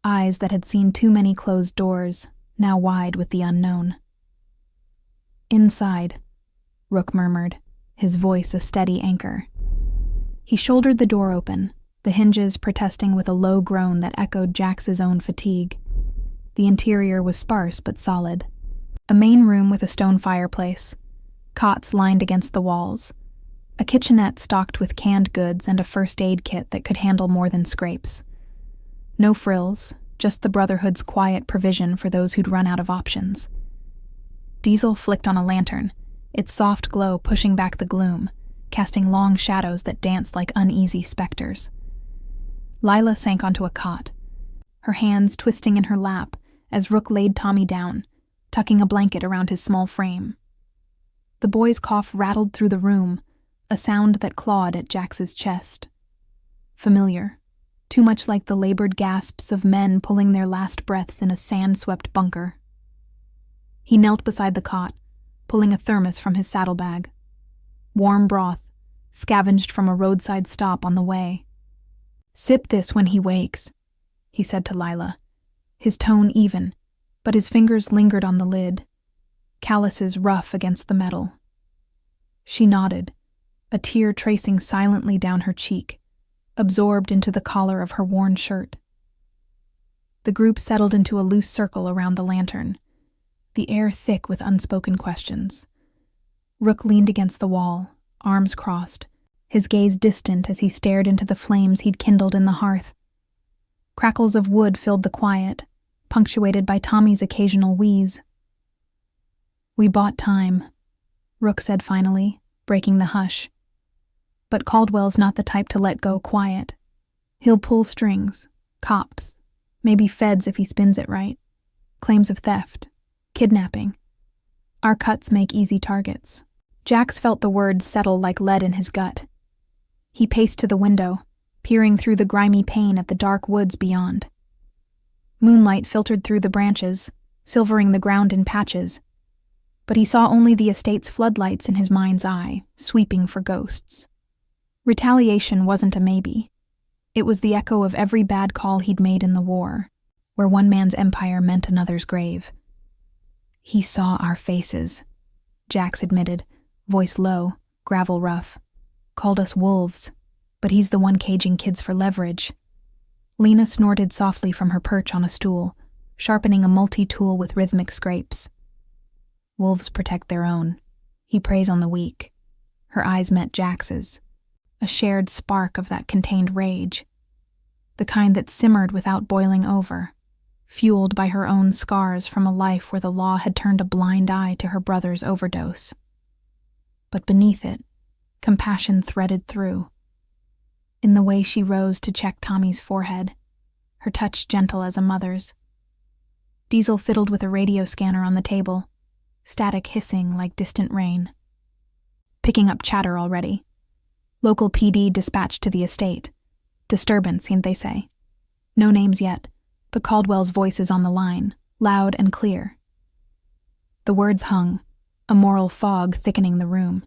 [SPEAKER 1] eyes that had seen too many closed doors, now wide with the unknown. "Inside," Rook murmured, his voice a steady anchor. He shouldered the door open, the hinges protesting with a low groan that echoed Jax's own fatigue. The interior was sparse but solid. A main room with a stone fireplace, cots lined against the walls, a kitchenette stocked with canned goods and a first aid kit that could handle more than scrapes. No frills, just the Brotherhood's quiet provision for those who'd run out of options. Diesel flicked on a lantern, its soft glow pushing back the gloom, casting long shadows that danced like uneasy specters. Lila sank onto a cot, her hands twisting in her lap as Rook laid Tommy down, tucking a blanket around his small frame. The boy's cough rattled through the room, a sound that clawed at Jax's chest. Familiar, too much like the labored gasps of men pulling their last breaths in a sand-swept bunker. He knelt beside the cot, pulling a thermos from his saddlebag. Warm broth, scavenged from a roadside stop on the way. "Sip this when he wakes," he said to Lila, his tone even, but his fingers lingered on the lid, calluses rough against the metal. She nodded, a tear tracing silently down her cheek, absorbed into the collar of her worn shirt. The group settled into a loose circle around the lantern, the air thick with unspoken questions. Rook leaned against the wall, arms crossed, his gaze distant as he stared into the flames he'd kindled in the hearth. Crackles of wood filled the quiet, punctuated by Tommy's occasional wheeze. "We bought time," Rook said finally, breaking the hush. "But Caldwell's not the type to let go quiet. He'll pull strings, cops, maybe feds if he spins it right, claims of theft, kidnapping. Our cuts make easy targets." Jax felt the words settle like lead in his gut. He paced to the window, peering through the grimy pane at the dark woods beyond. Moonlight filtered through the branches, silvering the ground in patches, but he saw only the estate's floodlights in his mind's eye, sweeping for ghosts. Retaliation wasn't a maybe. It was the echo of every bad call he'd made in the war, where one man's empire meant another's grave. "He saw our faces," Jax admitted, voice low, gravel rough. "Called us wolves, but he's the one caging kids for leverage." Lena snorted softly from her perch on a stool, sharpening a multi-tool with rhythmic scrapes. "Wolves protect their own. He preys on the weak." Her eyes met Jax's, a shared spark of that contained rage, the kind that simmered without boiling over, fueled by her own scars from a life where the law had turned a blind eye to her brother's overdose. But beneath it, compassion threaded through. In the way she rose to check Tommy's forehead, her touch gentle as a mother's. Diesel fiddled with a radio scanner on the table, static hissing like distant rain. "Picking up chatter already. Local PD dispatched to the estate. Disturbance, they say. No names yet, but Caldwell's voice is on the line, loud and clear." The words hung, a moral fog thickening the room.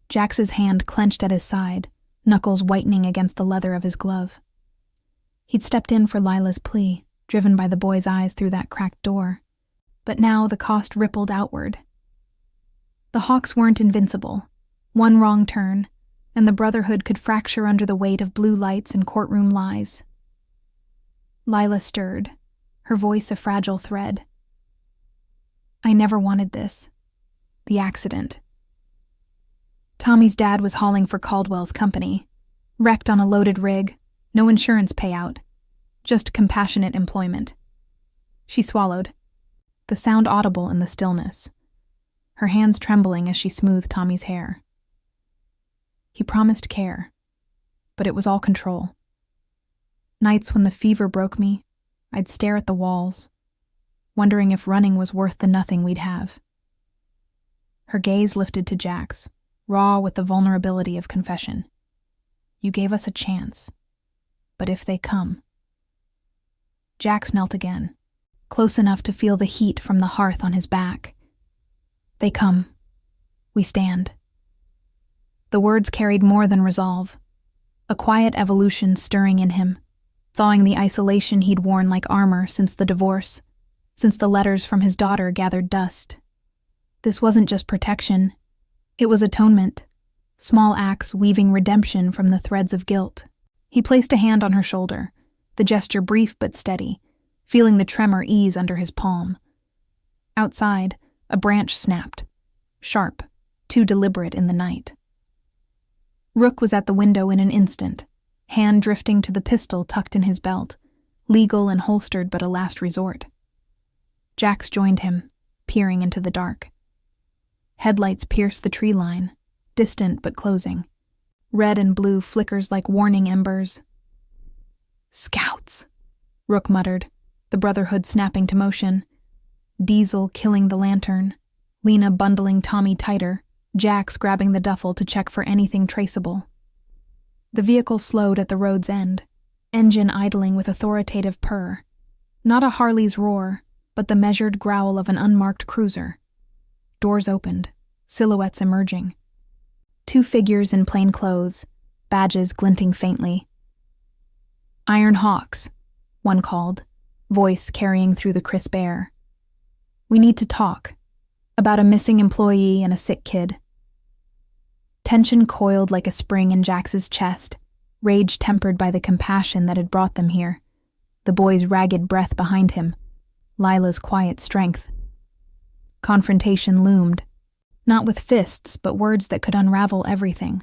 [SPEAKER 1] Jax's hand clenched at his side, knuckles whitening against the leather of his glove. He'd stepped in for Lila's plea, driven by the boy's eyes through that cracked door. But now the cost rippled outward. The Hawks weren't invincible. One wrong turn, and the Brotherhood could fracture under the weight of blue lights and courtroom lies. Lila stirred, her voice a fragile thread. "I never wanted this. The accident. Tommy's dad was hauling for Caldwell's company, wrecked on a loaded rig, no insurance payout, just compassionate employment." She swallowed, the sound audible in the stillness, her hands trembling as she smoothed Tommy's hair. He promised care, but it was all control. Nights when the fever broke me, I'd stare at the walls, wondering if running was worth the nothing we'd have. Her gaze lifted to Jax, raw with the vulnerability of confession. "You gave us a chance, but if they come..." Jax knelt again, close enough to feel the heat from the hearth on his back. "They come. We stand." The words carried more than resolve, a quiet evolution stirring in him, thawing the isolation he'd worn like armor since the divorce, since the letters from his daughter gathered dust. This wasn't just protection, it was atonement, small acts weaving redemption from the threads of guilt. He placed a hand on her shoulder, the gesture brief but steady, feeling the tremor ease under his palm. Outside, a branch snapped, sharp, too deliberate in the night. Rook was at the window in an instant, hand drifting to the pistol tucked in his belt, legal and holstered but a last resort. Jax joined him, peering into the dark. Headlights pierced the tree line, distant but closing. Red and blue flickers like warning embers. "Scouts," Rook muttered, the Brotherhood snapping to motion. Diesel killing the lantern, Lena bundling Tommy tighter, Jax grabbing the duffel to check for anything traceable. The vehicle slowed at the road's end, engine idling with authoritative purr. Not a Harley's roar, but the measured growl of an unmarked cruiser. Doors opened, silhouettes emerging. Two figures in plain clothes, badges glinting faintly. "Iron Hawks," one called, voice carrying through the crisp air. "We need to talk. About a missing employee and a sick kid." Tension coiled like a spring in Jax's chest, rage tempered by the compassion that had brought them here. The boy's ragged breath behind him, Lila's quiet strength. Confrontation loomed, not with fists, but words that could unravel everything.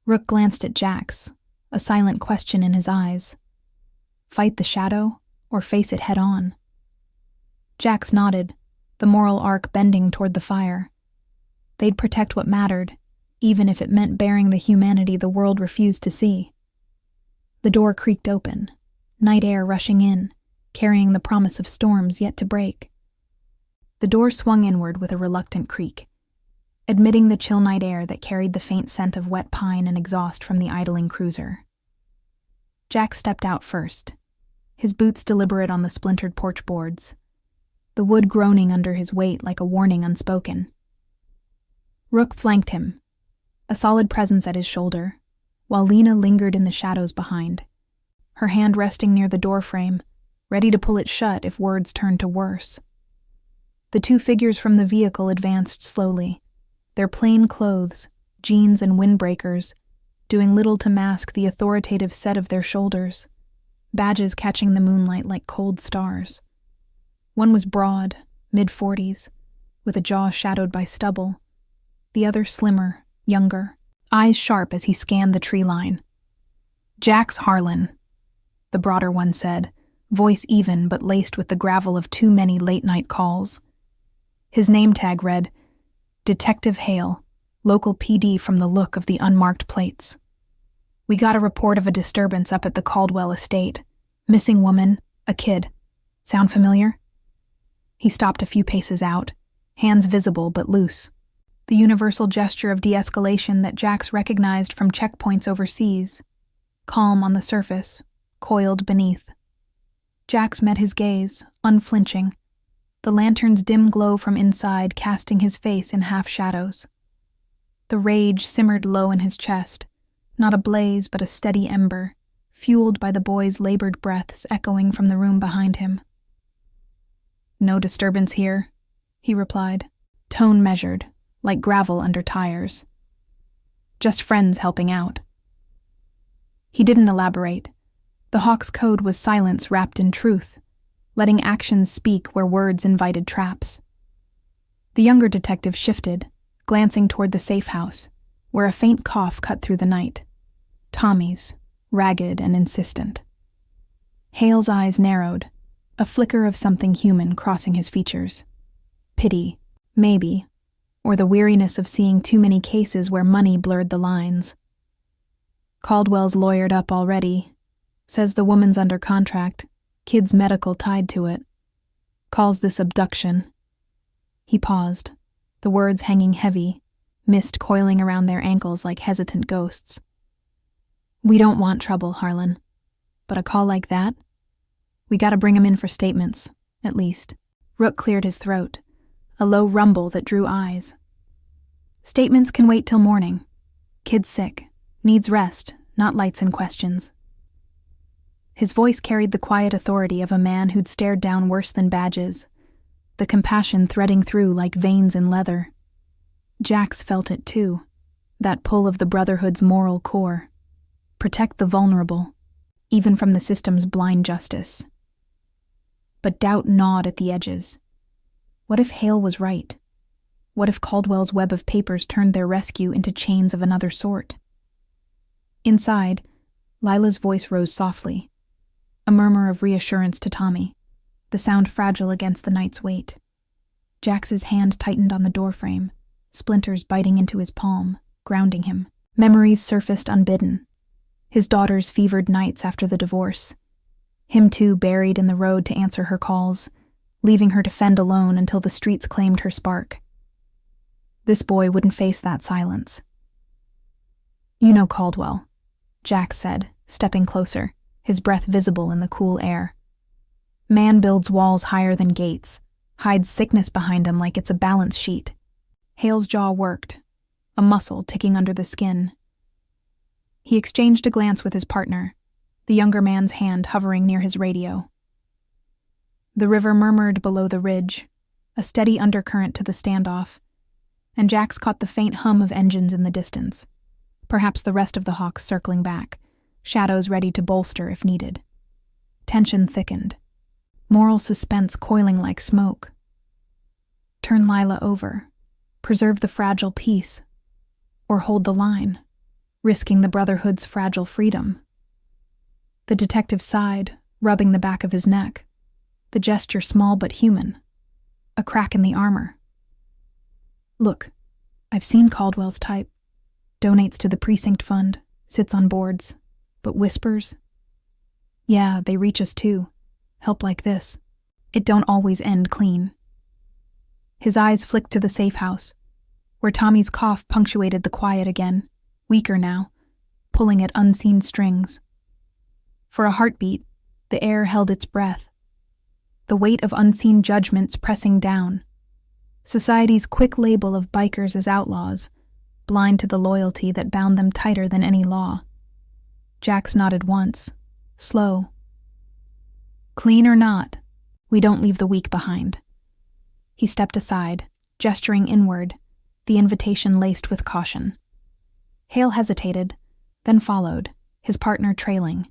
[SPEAKER 1] Rook glanced at Jax, a silent question in his eyes. Fight the shadow, or face it head-on? Jax nodded, the moral arc bending toward the fire. They'd protect what mattered, even if it meant bearing the humanity the world refused to see. The door creaked open, night air rushing in, carrying the promise of storms yet to break. The door swung inward with a reluctant creak, admitting the chill night air that carried the faint scent of wet pine and exhaust from the idling cruiser. Jax stepped out first, his boots deliberate on the splintered porch boards, the wood groaning under his weight like a warning unspoken. Rook flanked him, a solid presence at his shoulder, while Lena lingered in the shadows behind, her hand resting near the doorframe, ready to pull it shut if words turned to worse. The two figures from the vehicle advanced slowly, their plain clothes, jeans and windbreakers, doing little to mask the authoritative set of their shoulders, badges catching the moonlight like cold stars. One was broad, mid-40s, with a jaw shadowed by stubble. The other slimmer, younger, eyes sharp as he scanned the tree line. "Jax Harlan," the broader one said, voice even but laced with the gravel of too many late-night calls. His name tag read, "Detective Hale, local PD from the look of the unmarked plates. We got a report of a disturbance up at the Caldwell estate. Missing woman, a kid. Sound familiar?" He stopped a few paces out, hands visible but loose. The universal gesture of de-escalation that Jax recognized from checkpoints overseas. Calm on the surface, coiled beneath. Jax met his gaze, unflinching, the lantern's dim glow from inside casting his face in half-shadows. The rage simmered low in his chest, not a blaze but a steady ember, fueled by the boy's labored breaths echoing from the room behind him. "No disturbance here," he replied, tone measured, like gravel under tires. "Just friends helping out." He didn't elaborate. The Hawk's code was silence wrapped in truth, letting actions speak where words invited traps. The younger detective shifted, glancing toward the safe house, where a faint cough cut through the night. Tommy's, ragged and insistent. Hale's eyes narrowed, a flicker of something human crossing his features. Pity, maybe, or the weariness of seeing too many cases where money blurred the lines. "Caldwell's lawyered up already. Says the woman's under contract, kid's medical tied to it. Calls this abduction." He paused, the words hanging heavy, mist coiling around their ankles like hesitant ghosts. "We don't want trouble, Harlan. But a call like that? We gotta bring him in for statements, at least." Rook cleared his throat, a low rumble that drew eyes. "Statements can wait till morning. Kid's sick, needs rest, not lights and questions." His voice carried the quiet authority of a man who'd stared down worse than badges, the compassion threading through like veins in leather. Jax felt it too, that pull of the Brotherhood's moral core. Protect the vulnerable, even from the system's blind justice. But doubt gnawed at the edges. What if Hale was right? What if Caldwell's web of papers turned their rescue into chains of another sort? Inside, Lila's voice rose softly, a murmur of reassurance to Tommy, the sound fragile against the night's weight. Jax's hand tightened on the doorframe, splinters biting into his palm, grounding him. Memories surfaced unbidden. His daughter's fevered nights after the divorce. Him too buried in the road to answer her calls, leaving her to fend alone until the streets claimed her spark. This boy wouldn't face that silence. "You know Caldwell," Jax said, stepping closer, his breath visible in the cool air. "Man builds walls higher than gates, hides sickness behind him like it's a balance sheet." Hale's jaw worked, a muscle ticking under the skin. He exchanged a glance with his partner, the younger man's hand hovering near his radio. The river murmured below the ridge, a steady undercurrent to the standoff, and Jax caught the faint hum of engines in the distance, perhaps the rest of the Hawks circling back, shadows ready to bolster if needed. Tension thickened, moral suspense coiling like smoke. Turn Lila over, preserve the fragile peace, or hold the line, risking the Brotherhood's fragile freedom. The detective sighed, rubbing the back of his neck, the gesture small but human, a crack in the armor. "Look, I've seen Caldwell's type. Donates to the precinct fund, sits on boards, but whispers. Yeah, they reach us too. Help like this. It don't always end clean." His eyes flicked to the safe house, where Tommy's cough punctuated the quiet again, weaker now, pulling at unseen strings. For a heartbeat, the air held its breath. The weight of unseen judgments pressing down. Society's quick label of bikers as outlaws, blind to the loyalty that bound them tighter than any law. Jax nodded once, slow. Clean or not, we don't leave the weak behind. He stepped aside, gesturing inward, the invitation laced with caution. Hale hesitated, then followed, his partner trailing.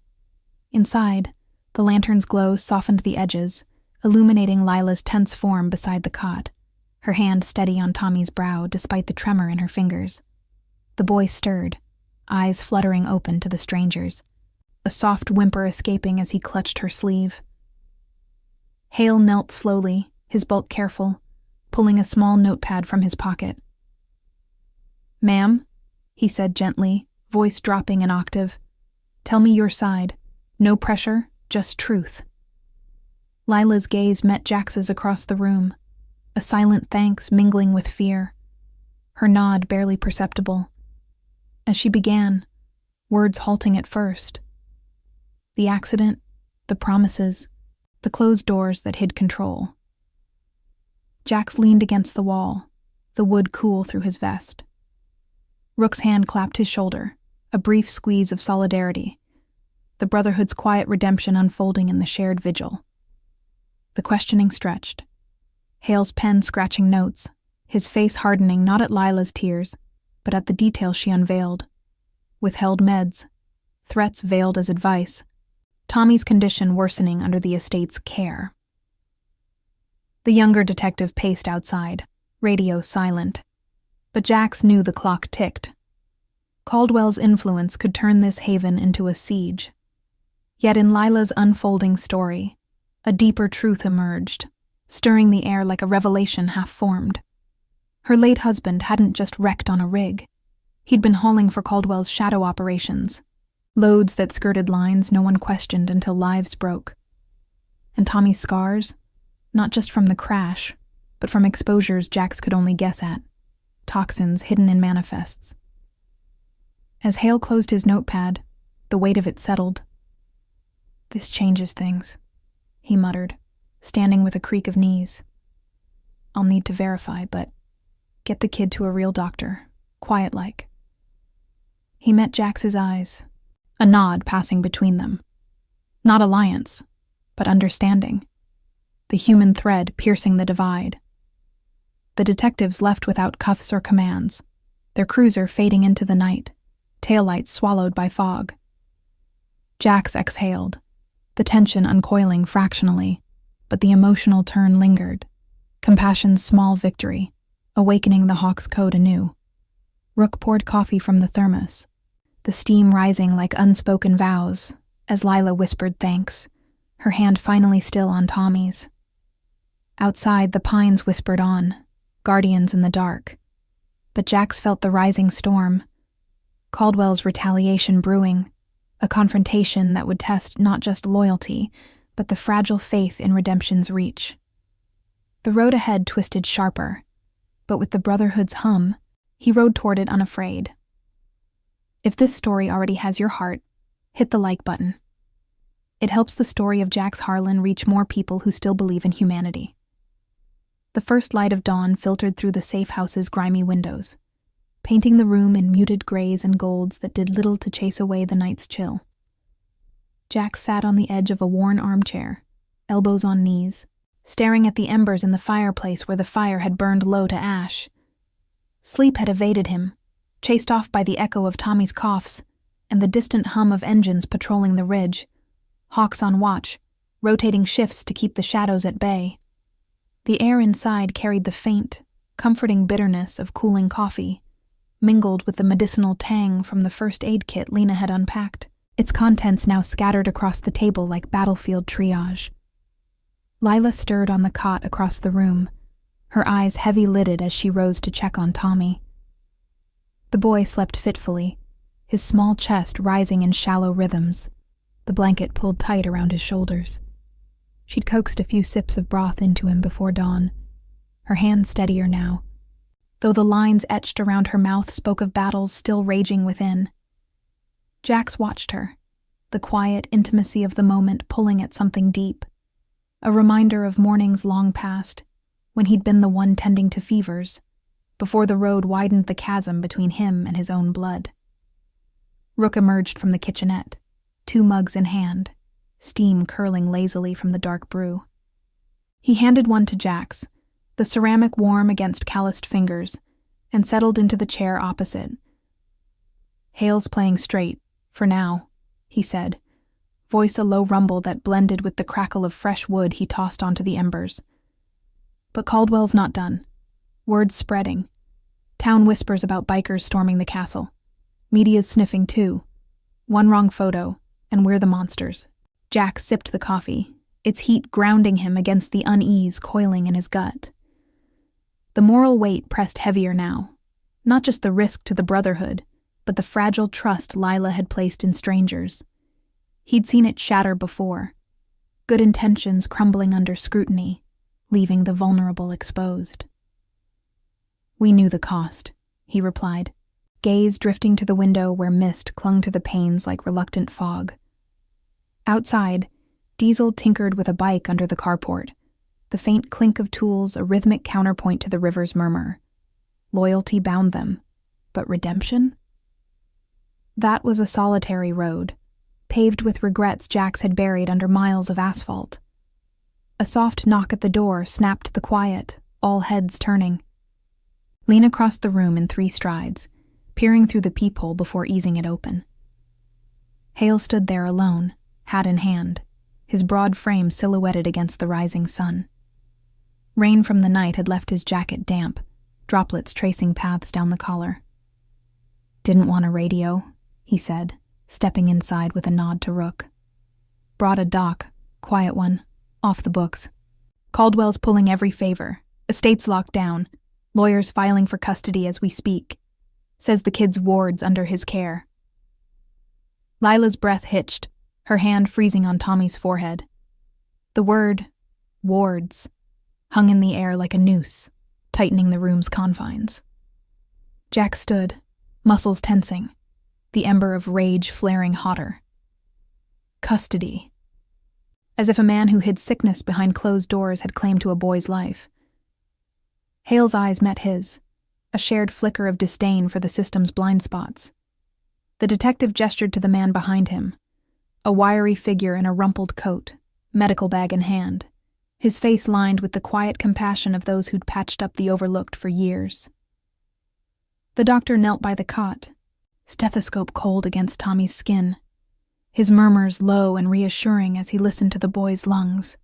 [SPEAKER 1] Inside, the lantern's glow softened the edges, illuminating Lila's tense form beside the cot, her hand steady on Tommy's brow despite the tremor in her fingers. The boy stirred, eyes fluttering open to the strangers, a soft whimper escaping as he clutched her sleeve. Hale knelt slowly, his bulk careful, pulling a small notepad from his pocket. "Ma'am," he said gently, voice dropping an octave, "tell me your side. No pressure, just truth." Lila's gaze met Jax's across the room, a silent thanks mingling with fear, her nod barely perceptible. As she began, words halting at first. The accident, the promises, the closed doors that hid control. Jax leaned against the wall, the wood cool through his vest. Rook's hand clapped his shoulder, a brief squeeze of solidarity, the Brotherhood's quiet redemption unfolding in the shared vigil. The questioning stretched, Hale's pen scratching notes, his face hardening not at Lila's tears, but at the details she unveiled. Withheld meds, threats veiled as advice, Tommy's condition worsening under the estate's care. The younger detective paced outside, radio silent, but Jax knew the clock ticked. Caldwell's influence could turn this haven into a siege. Yet in Lila's unfolding story, a deeper truth emerged, stirring the air like a revelation half-formed. Her late husband hadn't just wrecked on a rig. He'd been hauling for Caldwell's shadow operations, loads that skirted lines no one questioned until lives broke. And Tommy's scars, not just from the crash, but from exposures Jax could only guess at, toxins hidden in manifests. As Hale closed his notepad, the weight of it settled. "This changes things," he muttered, standing with a creak of knees. "I'll need to verify, but get the kid to a real doctor, quiet-like." He met Jax's eyes, a nod passing between them. Not alliance, but understanding. The human thread piercing the divide. The detectives left without cuffs or commands, their cruiser fading into the night, taillights swallowed by fog. Jax exhaled, the tension uncoiling fractionally, but the emotional turn lingered, compassion's small victory, awakening the Hawk's code anew. Rook poured coffee from the thermos, the steam rising like unspoken vows, as Lila whispered thanks, her hand finally still on Tommy's. Outside, the pines whispered on, guardians in the dark. But Jax felt the rising storm, Caldwell's retaliation brewing, a confrontation that would test not just loyalty, but the fragile faith in redemption's reach. The road ahead twisted sharper, but with the Brotherhood's hum, he rode toward it unafraid. If this story already has your heart, hit the like button. It helps the story of Jax Harlan reach more people who still believe in humanity. The first light of dawn filtered through the safe house's grimy windows, painting the room in muted grays and golds that did little to chase away the night's chill. Jax sat on the edge of a worn armchair, elbows on knees, staring at the embers in the fireplace where the fire had burned low to ash. Sleep had evaded him, chased off by the echo of Tommy's coughs and the distant hum of engines patrolling the ridge, hawks on watch, rotating shifts to keep the shadows at bay. The air inside carried the faint, comforting bitterness of cooling coffee, mingled with the medicinal tang from the first aid kit Lena had unpacked, its contents now scattered across the table like battlefield triage. Lila stirred on the cot across the room, her eyes heavy-lidded as she rose to check on Tommy. The boy slept fitfully, his small chest rising in shallow rhythms, the blanket pulled tight around his shoulders. She'd coaxed a few sips of broth into him before dawn, her hand steadier now, though the lines etched around her mouth spoke of battles still raging within. Jax watched her, the quiet intimacy of the moment pulling at something deep, a reminder of mornings long past, when he'd been the one tending to fevers, before the road widened the chasm between him and his own blood. Rook emerged from the kitchenette, 2 mugs in hand, steam curling lazily from the dark brew. He handed one to Jax, the ceramic warm against calloused fingers, and settled into the chair opposite. "Hale's playing straight, for now," he said, voice a low rumble that blended with the crackle of fresh wood he tossed onto the embers. But Caldwell's not done. Word's spreading. Town whispers about bikers storming the castle. Media's sniffing too. One wrong photo, and we're the monsters. Jack sipped the coffee, its heat grounding him against the unease coiling in his gut. The moral weight pressed heavier now. Not just the risk to the Brotherhood, but the fragile trust Lila had placed in strangers. He'd seen it shatter before. Good intentions crumbling under scrutiny, leaving the vulnerable exposed. "We knew the cost," he replied, gaze drifting to the window where mist clung to the panes like reluctant fog. Outside, Diesel tinkered with a bike under the carport, the faint clink of tools a rhythmic counterpoint to the river's murmur. Loyalty bound them, but redemption? That was a solitary road, paved with regrets Jax had buried under miles of asphalt. A soft knock at the door snapped the quiet, all heads turning. Lena crossed the room in 3 strides, peering through the peephole before easing it open. Hale stood there alone, hat in hand, his broad frame silhouetted against the rising sun. Rain from the night had left his jacket damp, droplets tracing paths down the collar. "Didn't want a radio," he said, stepping inside with a nod to Rook. "Brought a doc, quiet one, off the books. Caldwell's pulling every favor, estate's locked down, lawyers filing for custody as we speak. Says the kid's ward's under his care." Lila's breath hitched, her hand freezing on Tommy's forehead. The word, wards, hung in the air like a noose, tightening the room's confines. Jack stood, muscles tensing, the ember of rage flaring hotter. Custody. As if a man who hid sickness behind closed doors had claim to a boy's life. Hale's eyes met his, a shared flicker of disdain for the system's blind spots. The detective gestured to the man behind him, a wiry figure in a rumpled coat, medical bag in hand, his face lined with the quiet compassion of those who'd patched up the overlooked for years. The doctor knelt by the cot, stethoscope cold against Tommy's skin, his murmurs low and reassuring as he listened to the boy's lungs.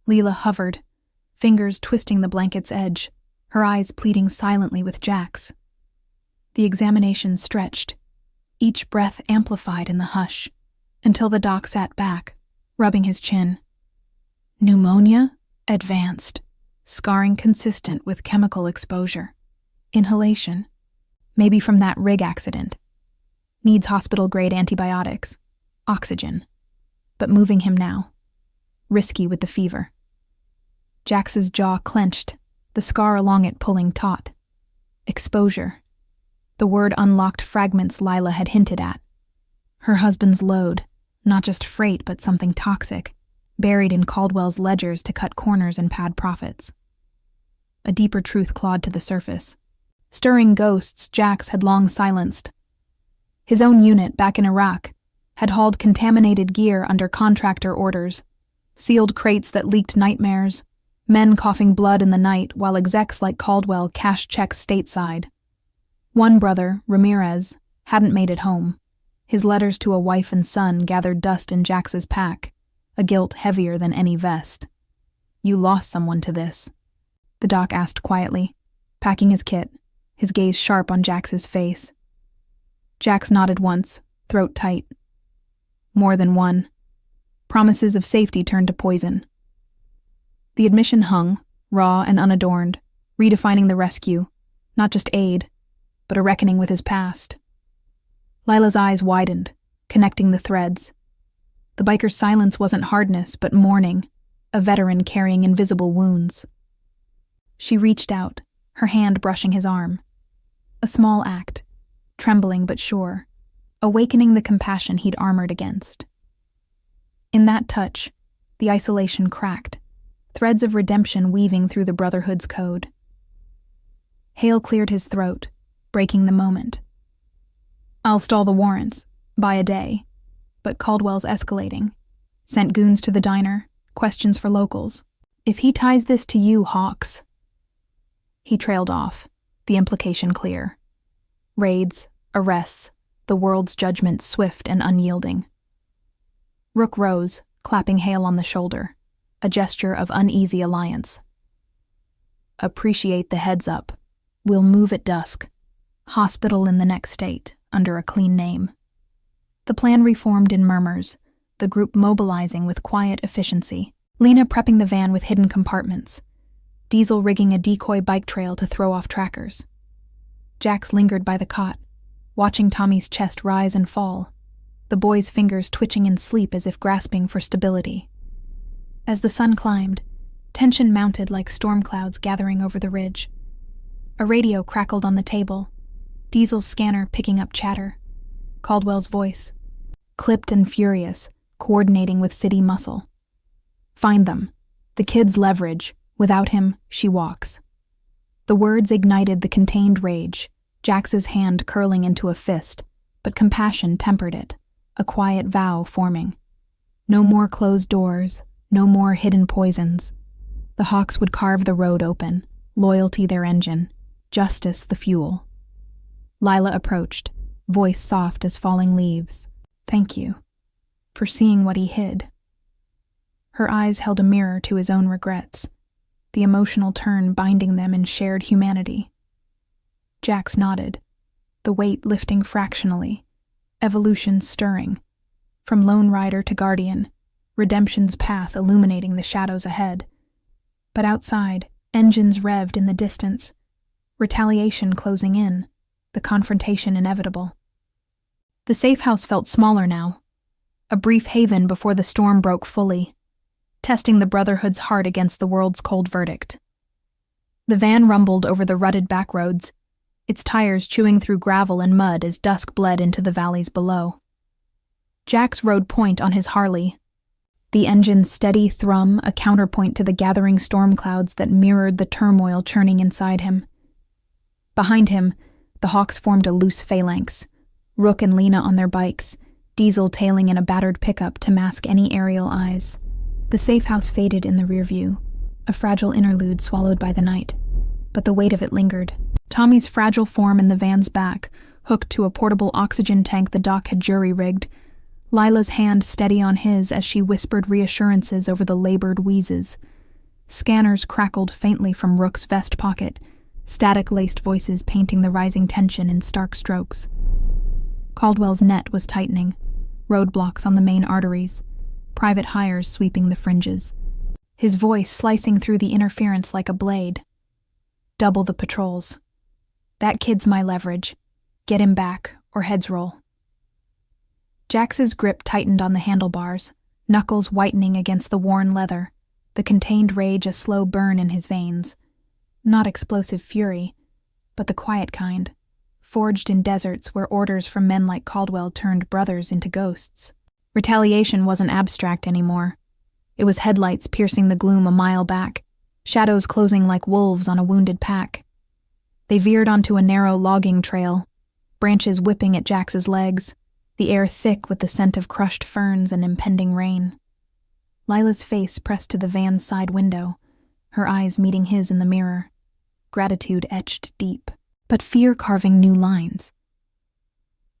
[SPEAKER 1] Leela hovered, fingers twisting the blanket's edge, her eyes pleading silently with Jack's. The examination stretched, each breath amplified in the hush, until the doc sat back, rubbing his chin. Pneumonia? Advanced. Scarring consistent with chemical exposure. Inhalation. Maybe from that rig accident. Needs hospital-grade antibiotics. Oxygen. But moving him now. Risky with the fever. Jax's jaw clenched, the scar along it pulling taut. Exposure. The word unlocked fragments Lila had hinted at. Her husband's load, not just freight but something toxic, buried in Caldwell's ledgers to cut corners and pad profits. A deeper truth clawed to the surface. Stirring ghosts Jax had long silenced. His own unit, back in Iraq, had hauled contaminated gear under contractor orders, sealed crates that leaked nightmares, men coughing blood in the night while execs like Caldwell cashed checks stateside. One brother, Ramirez, hadn't made it home. His letters to a wife and son gathered dust in Jax's pack, a guilt heavier than any vest. "You lost someone to this," the doc asked quietly, packing his kit, his gaze sharp on Jax's face. Jax nodded once, throat tight. More than one. Promises of safety turned to poison. The admission hung, raw and unadorned, redefining the rescue, not just aid, but a reckoning with his past. Lila's eyes widened, connecting the threads. The biker's silence wasn't hardness, but mourning, a veteran carrying invisible wounds. She reached out, her hand brushing his arm. A small act, trembling but sure, awakening the compassion he'd armored against. In that touch, the isolation cracked, threads of redemption weaving through the Brotherhood's code. Hale cleared his throat, breaking the moment. I'll stall the warrants, by a day. But Caldwell's escalating. Sent goons to the diner, questions for locals. If he ties this to you, Hawks. He trailed off, the implication clear. Raids, arrests, the world's judgment swift and unyielding. Rook rose, clapping Hale on the shoulder, a gesture of uneasy alliance. Appreciate the heads up. We'll move at dusk. Hospital in the next state, under a clean name. The plan reformed in murmurs, the group mobilizing with quiet efficiency. Lena prepping the van with hidden compartments. Diesel rigging a decoy bike trail to throw off trackers. Jax lingered by the cot, watching Tommy's chest rise and fall, the boy's fingers twitching in sleep as if grasping for stability. As the sun climbed, tension mounted like storm clouds gathering over the ridge. A radio crackled on the table, Diesel's scanner picking up chatter. Caldwell's voice, clipped and furious, coordinating with city muscle. Find them. The kid's leverage. Without him, she walks. The words ignited the contained rage, Jax's hand curling into a fist, but compassion tempered it, a quiet vow forming. No more closed doors, no more hidden poisons. The Hawks would carve the road open, loyalty their engine, justice the fuel. Lila approached, voice soft as falling leaves. Thank you. For seeing what he hid. Her eyes held a mirror to his own regrets, the emotional turn binding them in shared humanity. Jax nodded, the weight lifting fractionally, evolution stirring. From lone rider to guardian, redemption's path illuminating the shadows ahead. But outside, engines revved in the distance, retaliation closing in, the confrontation inevitable. The safe house felt smaller now, a brief haven before the storm broke fully, testing the Brotherhood's heart against the world's cold verdict. The van rumbled over the rutted backroads, its tires chewing through gravel and mud as dusk bled into the valleys below. Jax rode point on his Harley, the engine's steady thrum a counterpoint to the gathering storm clouds that mirrored the turmoil churning inside him. Behind him, the Hawks formed a loose phalanx, Rook and Lena on their bikes, Diesel tailing in a battered pickup to mask any aerial eyes. The safe house faded in the rear view, a fragile interlude swallowed by the night, but the weight of it lingered. Tommy's fragile form in the van's back, hooked to a portable oxygen tank the doc had jury-rigged, Lila's hand steady on his as she whispered reassurances over the labored wheezes. Scanners crackled faintly from Rook's vest pocket, static-laced voices painting the rising tension in stark strokes. Caldwell's net was tightening, roadblocks on the main arteries, private hires sweeping the fringes, his voice slicing through the interference like a blade. Double the patrols. That kid's my leverage. Get him back, or heads roll. Jax's grip tightened on the handlebars, knuckles whitening against the worn leather, the contained rage a slow burn in his veins. Not explosive fury, but the quiet kind, forged in deserts where orders from men like Caldwell turned brothers into ghosts. Retaliation wasn't abstract anymore. It was headlights piercing the gloom a mile back, shadows closing like wolves on a wounded pack. They veered onto a narrow logging trail, branches whipping at Jax's legs, the air thick with the scent of crushed ferns and impending rain. Lila's face pressed to the van's side window, her eyes meeting his in the mirror, gratitude etched deep, but fear carving new lines.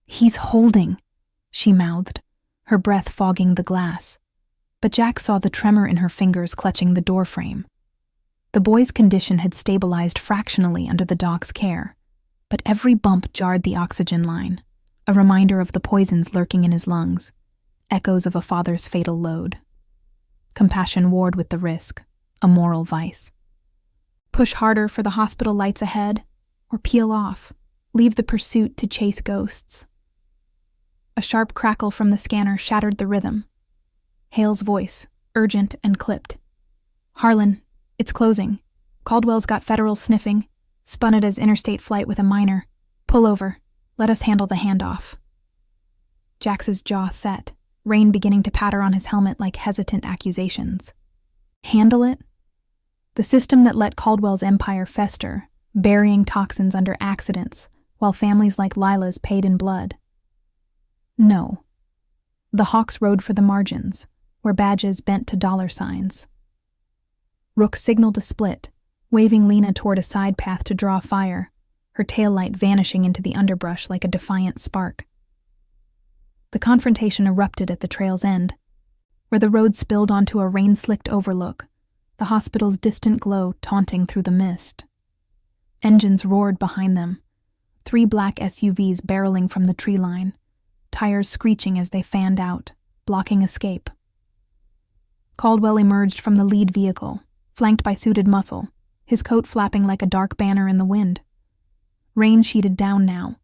[SPEAKER 1] He's holding, she mouthed, her breath fogging the glass, but Jax saw the tremor in her fingers clutching the doorframe. The boy's condition had stabilized fractionally under the doc's care, but every bump jarred the oxygen line, a reminder of the poisons lurking in his lungs, echoes of a father's fatal load. Compassion warred with the risk, a moral vice. Push harder for the hospital lights ahead, or peel off, leave the pursuit to chase ghosts. A sharp crackle from the scanner shattered the rhythm. Hale's voice, urgent and clipped. Harlan, it's closing. Caldwell's got federal sniffing. Spun it as interstate flight with a minor. Pull over. Let us handle the handoff. Jax's jaw set, rain beginning to patter on his helmet like hesitant accusations. Handle it? The system that let Caldwell's empire fester, burying toxins under accidents, while families like Lila's paid in blood. No. The Hawks rode for the margins, where badges bent to dollar signs. Rook signaled a split, waving Lena toward a side path to draw fire, her taillight vanishing into the underbrush like a defiant spark. The confrontation erupted at the trail's end, where the road spilled onto a rain-slicked overlook, the hospital's distant glow taunting through the mist. Engines roared behind them, 3 black SUVs barreling from the tree line, tires screeching as they fanned out, blocking escape. Caldwell emerged from the lead vehicle, flanked by suited muscle, his coat flapping like a dark banner in the wind. Rain sheeted down now,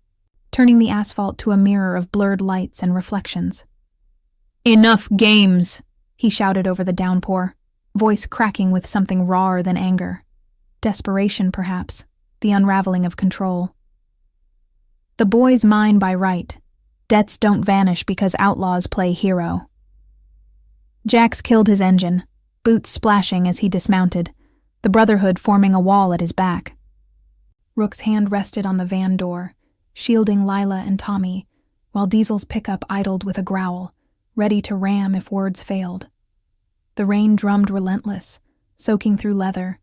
[SPEAKER 1] turning the asphalt to a mirror of blurred lights and reflections. "Enough games!" he shouted over the downpour, voice cracking with something rawer than anger. Desperation, perhaps, the unraveling of control. "The boy's mine by right. Debts don't vanish because outlaws play hero." Jax killed his engine, boots splashing as he dismounted, the Brotherhood forming a wall at his back. Rook's hand rested on the van door, shielding Lila and Tommy, while Diesel's pickup idled with a growl, ready to ram if words failed. The rain drummed relentless, soaking through leather,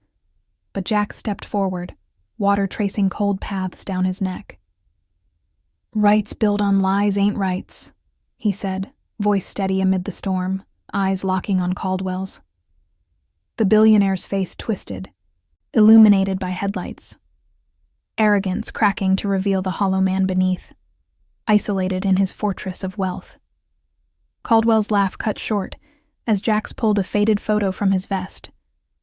[SPEAKER 1] but Jack stepped forward, water tracing cold paths down his neck. "Rights built on lies ain't rights," he said, voice steady amid the storm, eyes locking on Caldwell's. The billionaire's face twisted, illuminated by headlights. Arrogance cracking to reveal the hollow man beneath, isolated in his fortress of wealth. Caldwell's laugh cut short as Jax pulled a faded photo from his vest,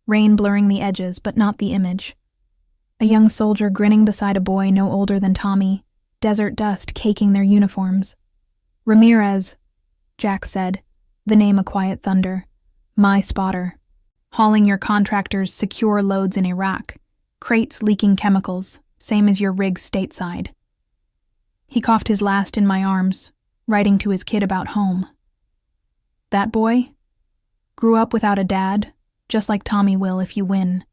[SPEAKER 1] rain blurring the edges but not the image. A young soldier grinning beside a boy no older than Tommy, desert dust caking their uniforms. "Ramirez," Jack said, the name a quiet thunder. "My spotter. Hauling your contractors secure loads in Iraq, crates leaking chemicals, same as your rig stateside." He coughed his last in my arms, writing to his kid about home. "That boy? Grew up without a dad, just like Tommy will if you win."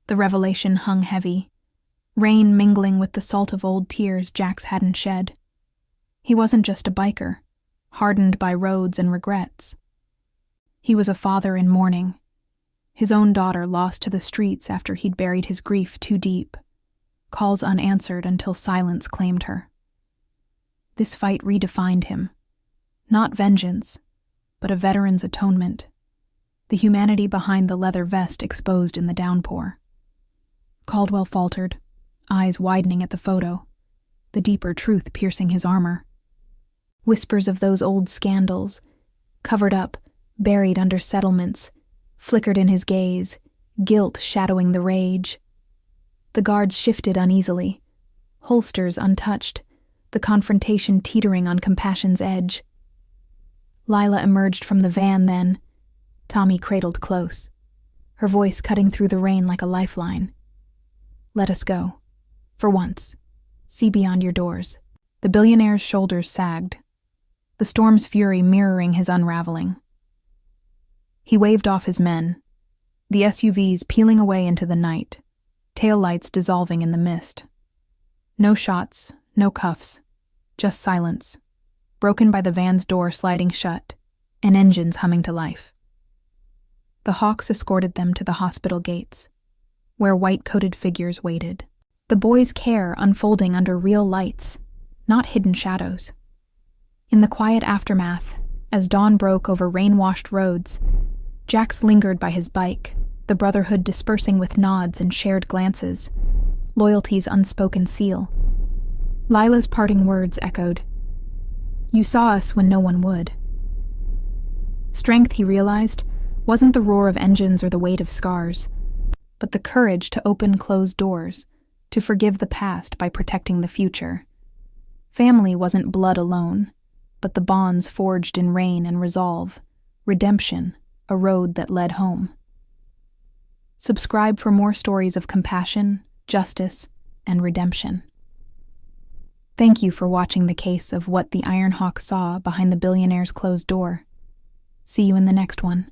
[SPEAKER 1] The revelation hung heavy, rain mingling with the salt of old tears Jax hadn't shed. He wasn't just a biker, hardened by roads and regrets. He was a father in mourning, his own daughter lost to the streets after he'd buried his grief too deep, calls unanswered until silence claimed her. This fight redefined him. Not vengeance, but a veteran's atonement. The humanity behind the leather vest exposed in the downpour. Caldwell faltered, eyes widening at the photo, the deeper truth piercing his armor. Whispers of those old scandals, covered up, buried under settlements, flickered in his gaze, guilt shadowing the rage. The guards shifted uneasily, holsters untouched, the confrontation teetering on compassion's edge. Lila emerged from the van then, Tommy cradled close, her voice cutting through the rain like a lifeline. "Let us go. For once. See beyond your doors." The billionaire's shoulders sagged, the storm's fury mirroring his unraveling. He waved off his men, the SUVs peeling away into the night, taillights dissolving in the mist. No shots, no cuffs, just silence, broken by the van's door sliding shut and engines humming to life. The Hawks escorted them to the hospital gates, where white-coated figures waited. The boy's care unfolding under real lights, not hidden shadows. In the quiet aftermath, as dawn broke over rain-washed roads, Jax lingered by his bike, the Brotherhood dispersing with nods and shared glances, loyalty's unspoken seal. Lila's parting words echoed, "You saw us when no one would." Strength, he realized, wasn't the roar of engines or the weight of scars, but the courage to open closed doors, to forgive the past by protecting the future. Family wasn't blood alone, but the bonds forged in rain and resolve, redemption, a road that led home. Subscribe for more stories of compassion, justice, and redemption. Thank you for watching the case of what the Iron Hawk saw behind the billionaire's closed door. See you in the next one.